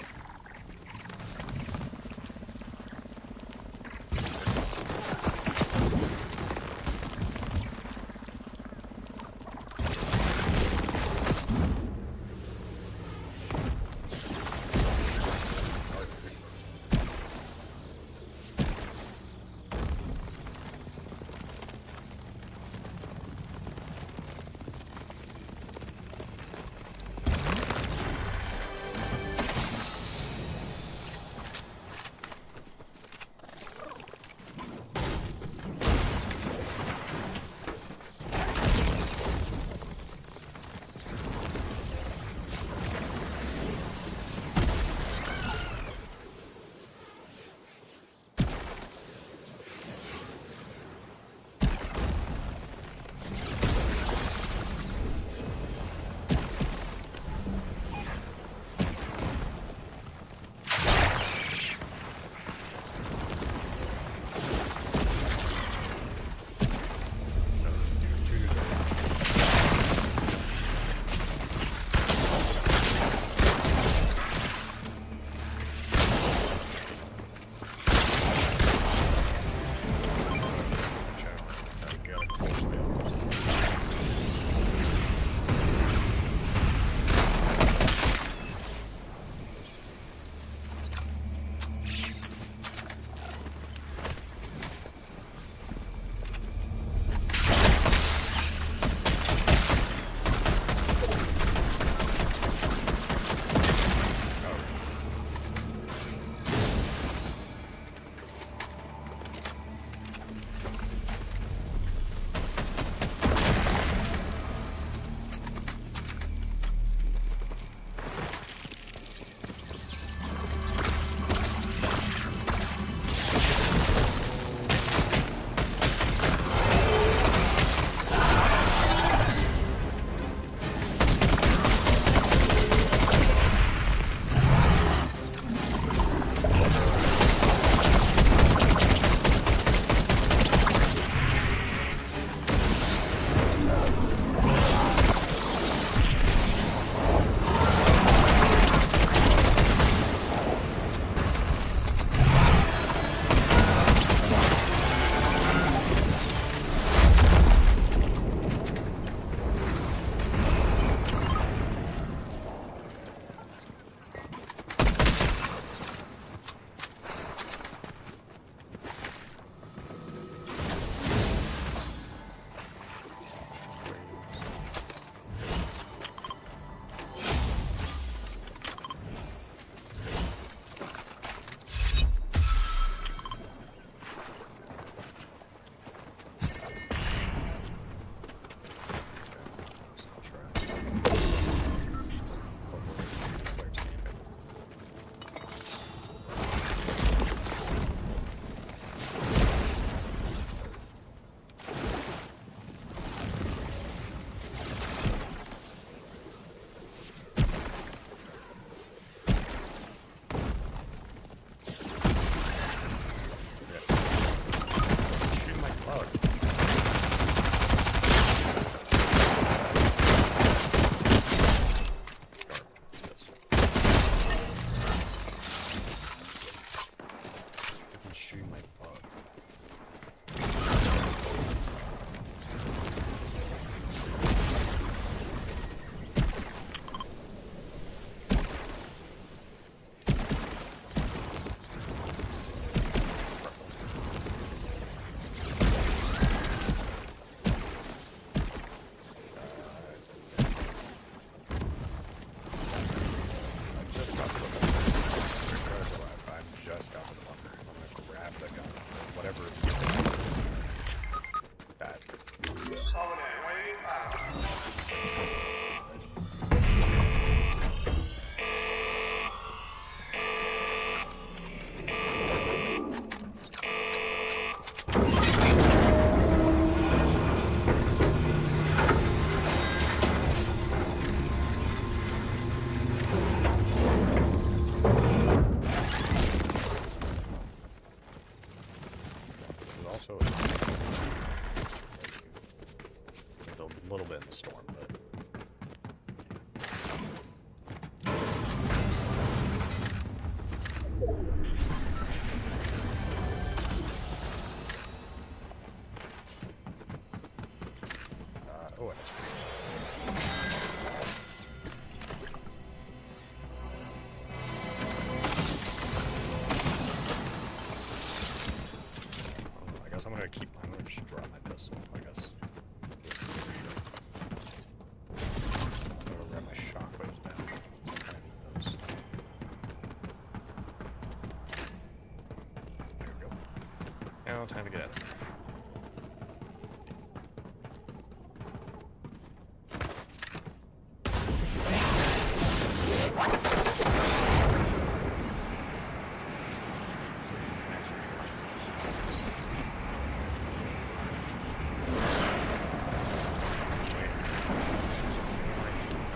Now, time to get out of here.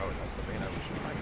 Oh, that's the vein I was just trying.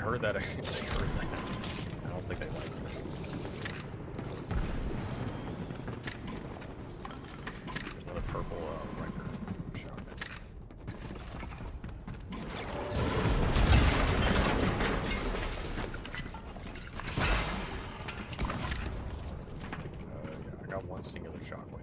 heard that. They heard that. I don't think they like it. There's another purple Riker shotgun. Yeah, I got one singular shockwave.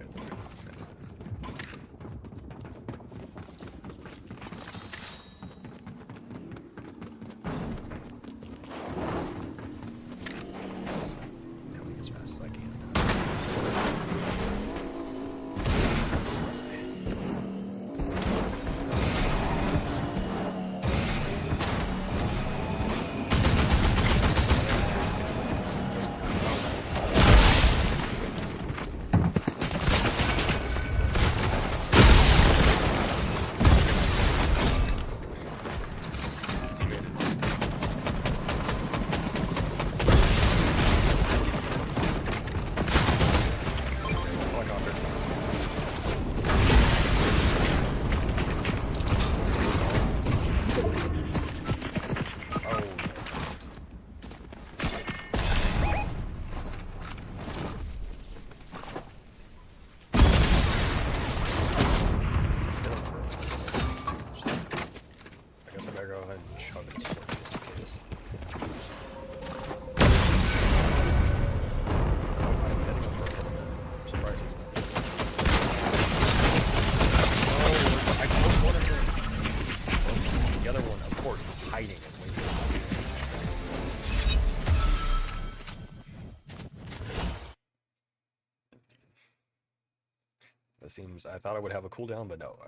Seems I thought I would have a cooldown, but no.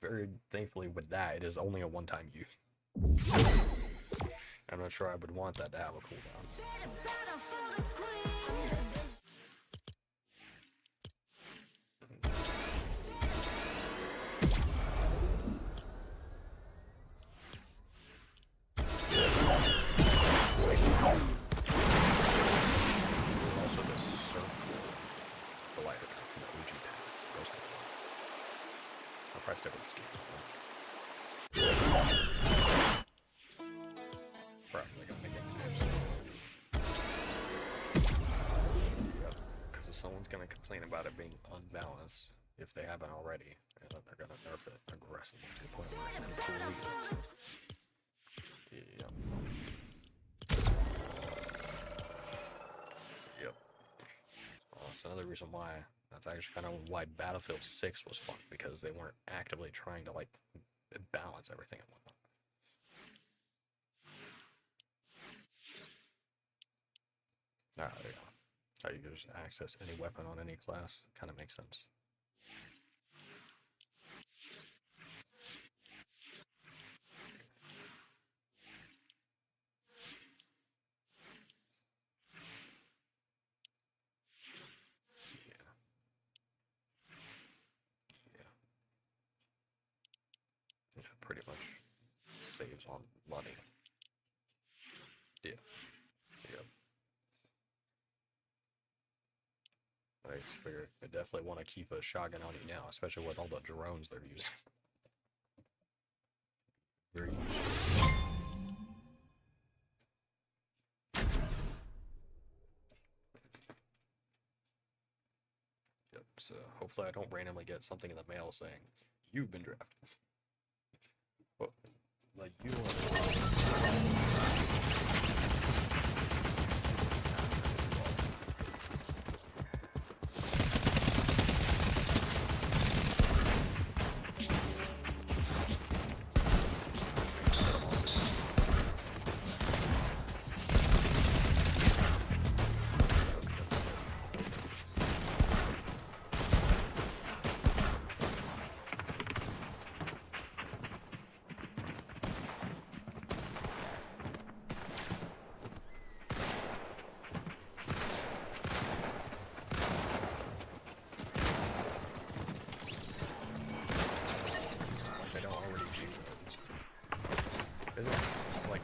Very thankfully with that, it is only a one-time use. I'm not sure I would want that to have a cooldown. gonna complain about it being unbalanced if they haven't already, and then they're gonna nerf it aggressively to the point where it's completely. Yep. Yep. Well, that's another reason why. That's actually kind of why Battlefield 6 was fun, because they weren't actively trying to like balance everything and whatnot. Alright, there you go. How you just access any weapon on any class kind of makes sense. Yeah, pretty much saves on money. Yeah. Yep. I figure I definitely want to keep a shotgun on you now, especially with all the drones they're using. Very useful. Yep, so hopefully I don't randomly get something in the mail saying, you've been drafted. Well, like you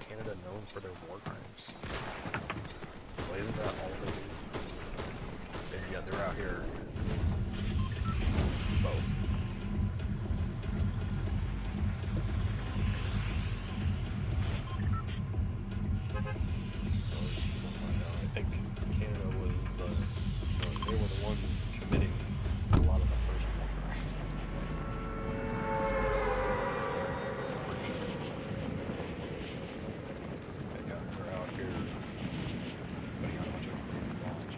Canada known for their war crimes. Well, isn't that all they do? And yet they're out here. Both. I think Canada was they were the ones committing a lot of the first war crimes. They're out here putting out a bunch of crazy bombs.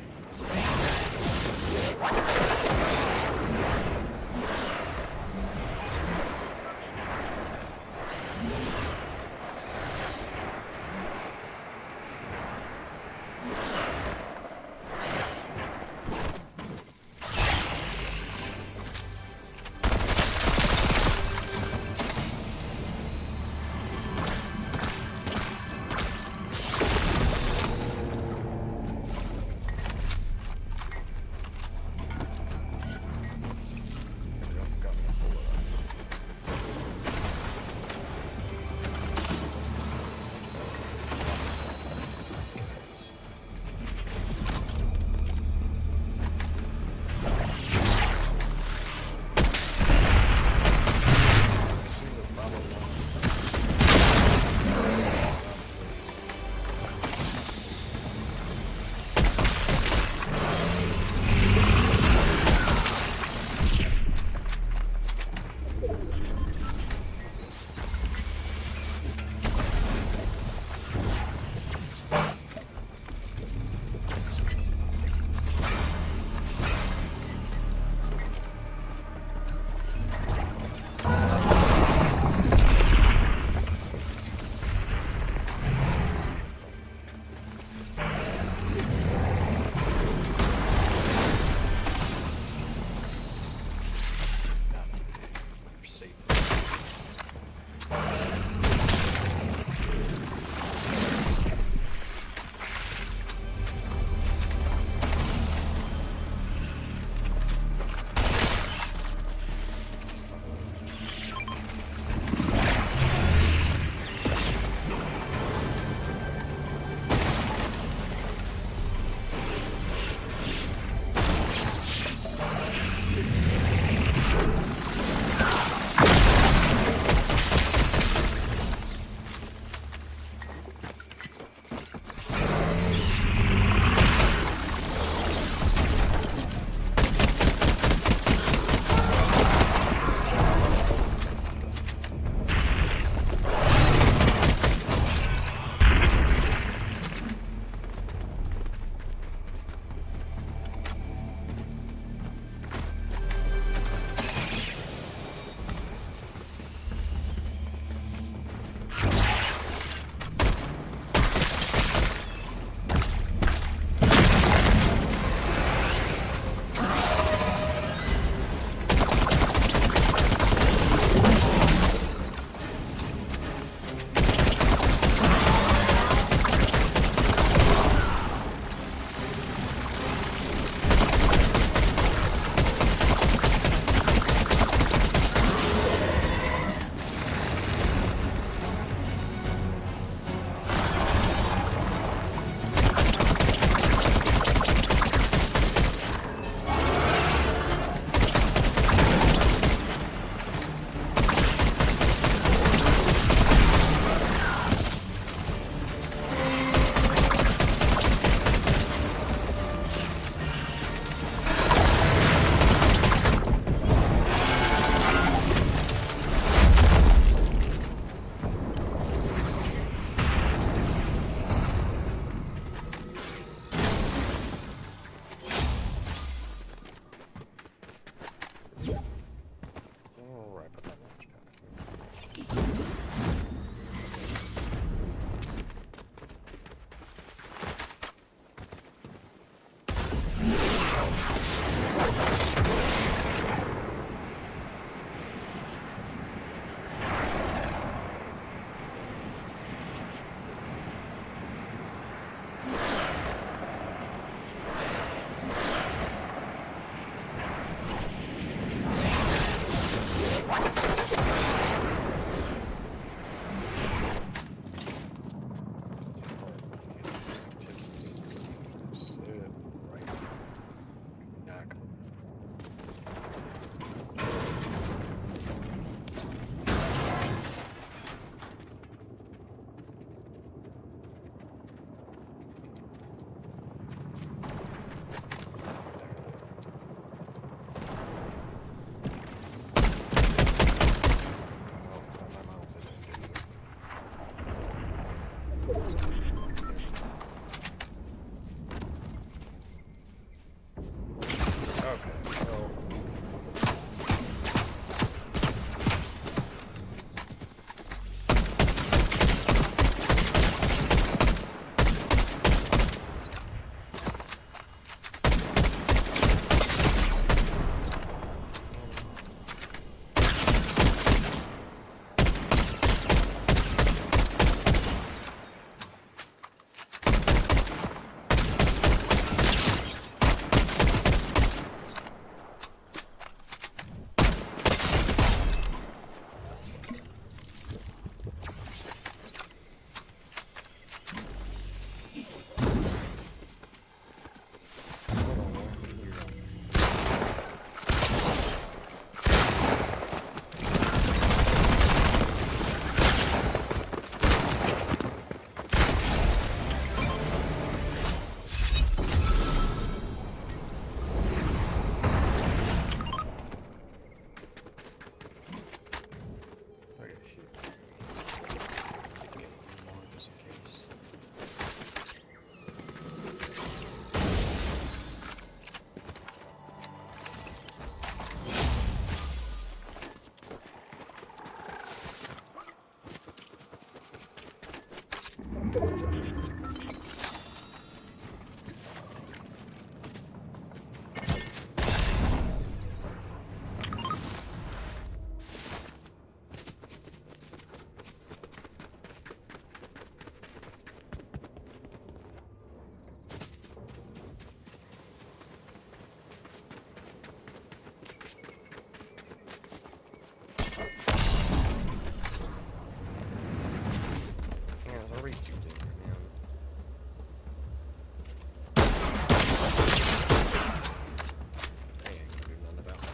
Okay, so okay, shoot. Take it one more just in case. Yeah, there's already two things, man. I ain't gonna do nothing about it.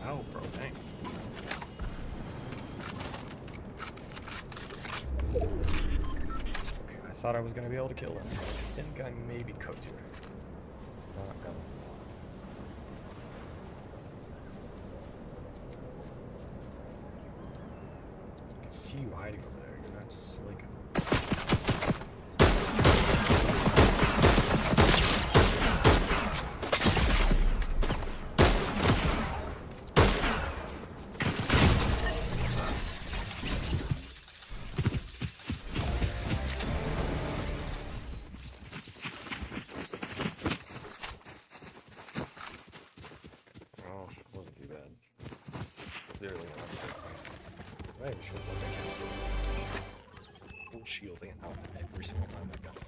Oh, bro, dang. Okay, I thought I was gonna be able to kill him. I think I maybe cooked here. Not gonna. I can see you hiding over there. That's like. Oh, it wasn't too bad. Literally not too bad. Right, sure. Full shielding out every single time I got it.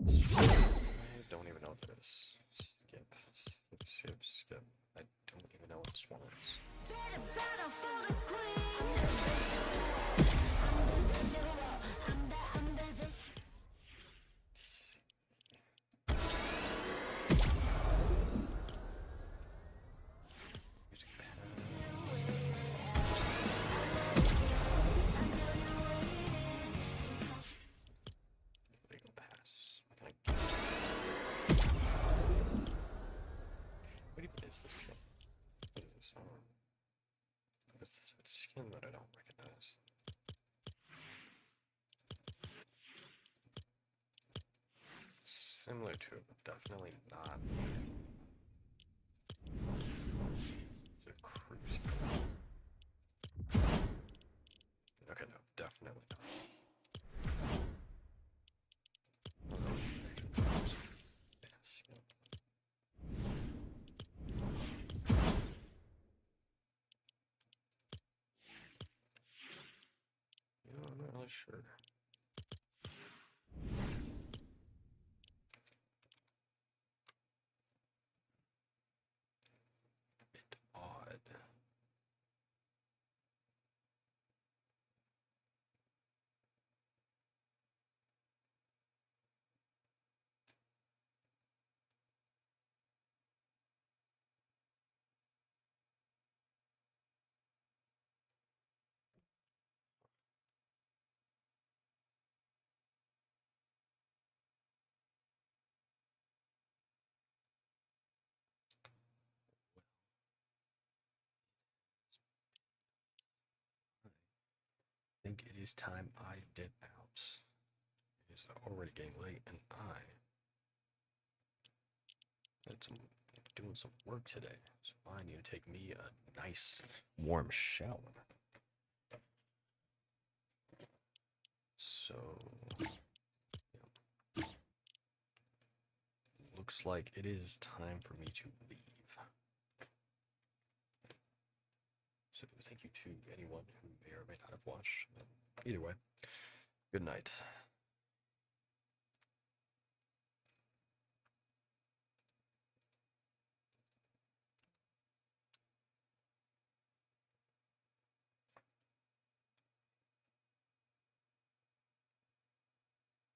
I don't even know what it is. Skip, skip, skip, skip. I don't even know what this one is. Music pad. similar to it, but definitely not. It's a crucible. Okay, no, definitely not. Yes, yeah. You know, I'm not really sure. Bit odd. I think it is time I dip out. It's already getting late, and I had some doing some work today, so I need to take me a nice warm shower. So, yeah. Looks like it is time for me to leave. So thank you to anyone who may or may not have watched. Either way, good night.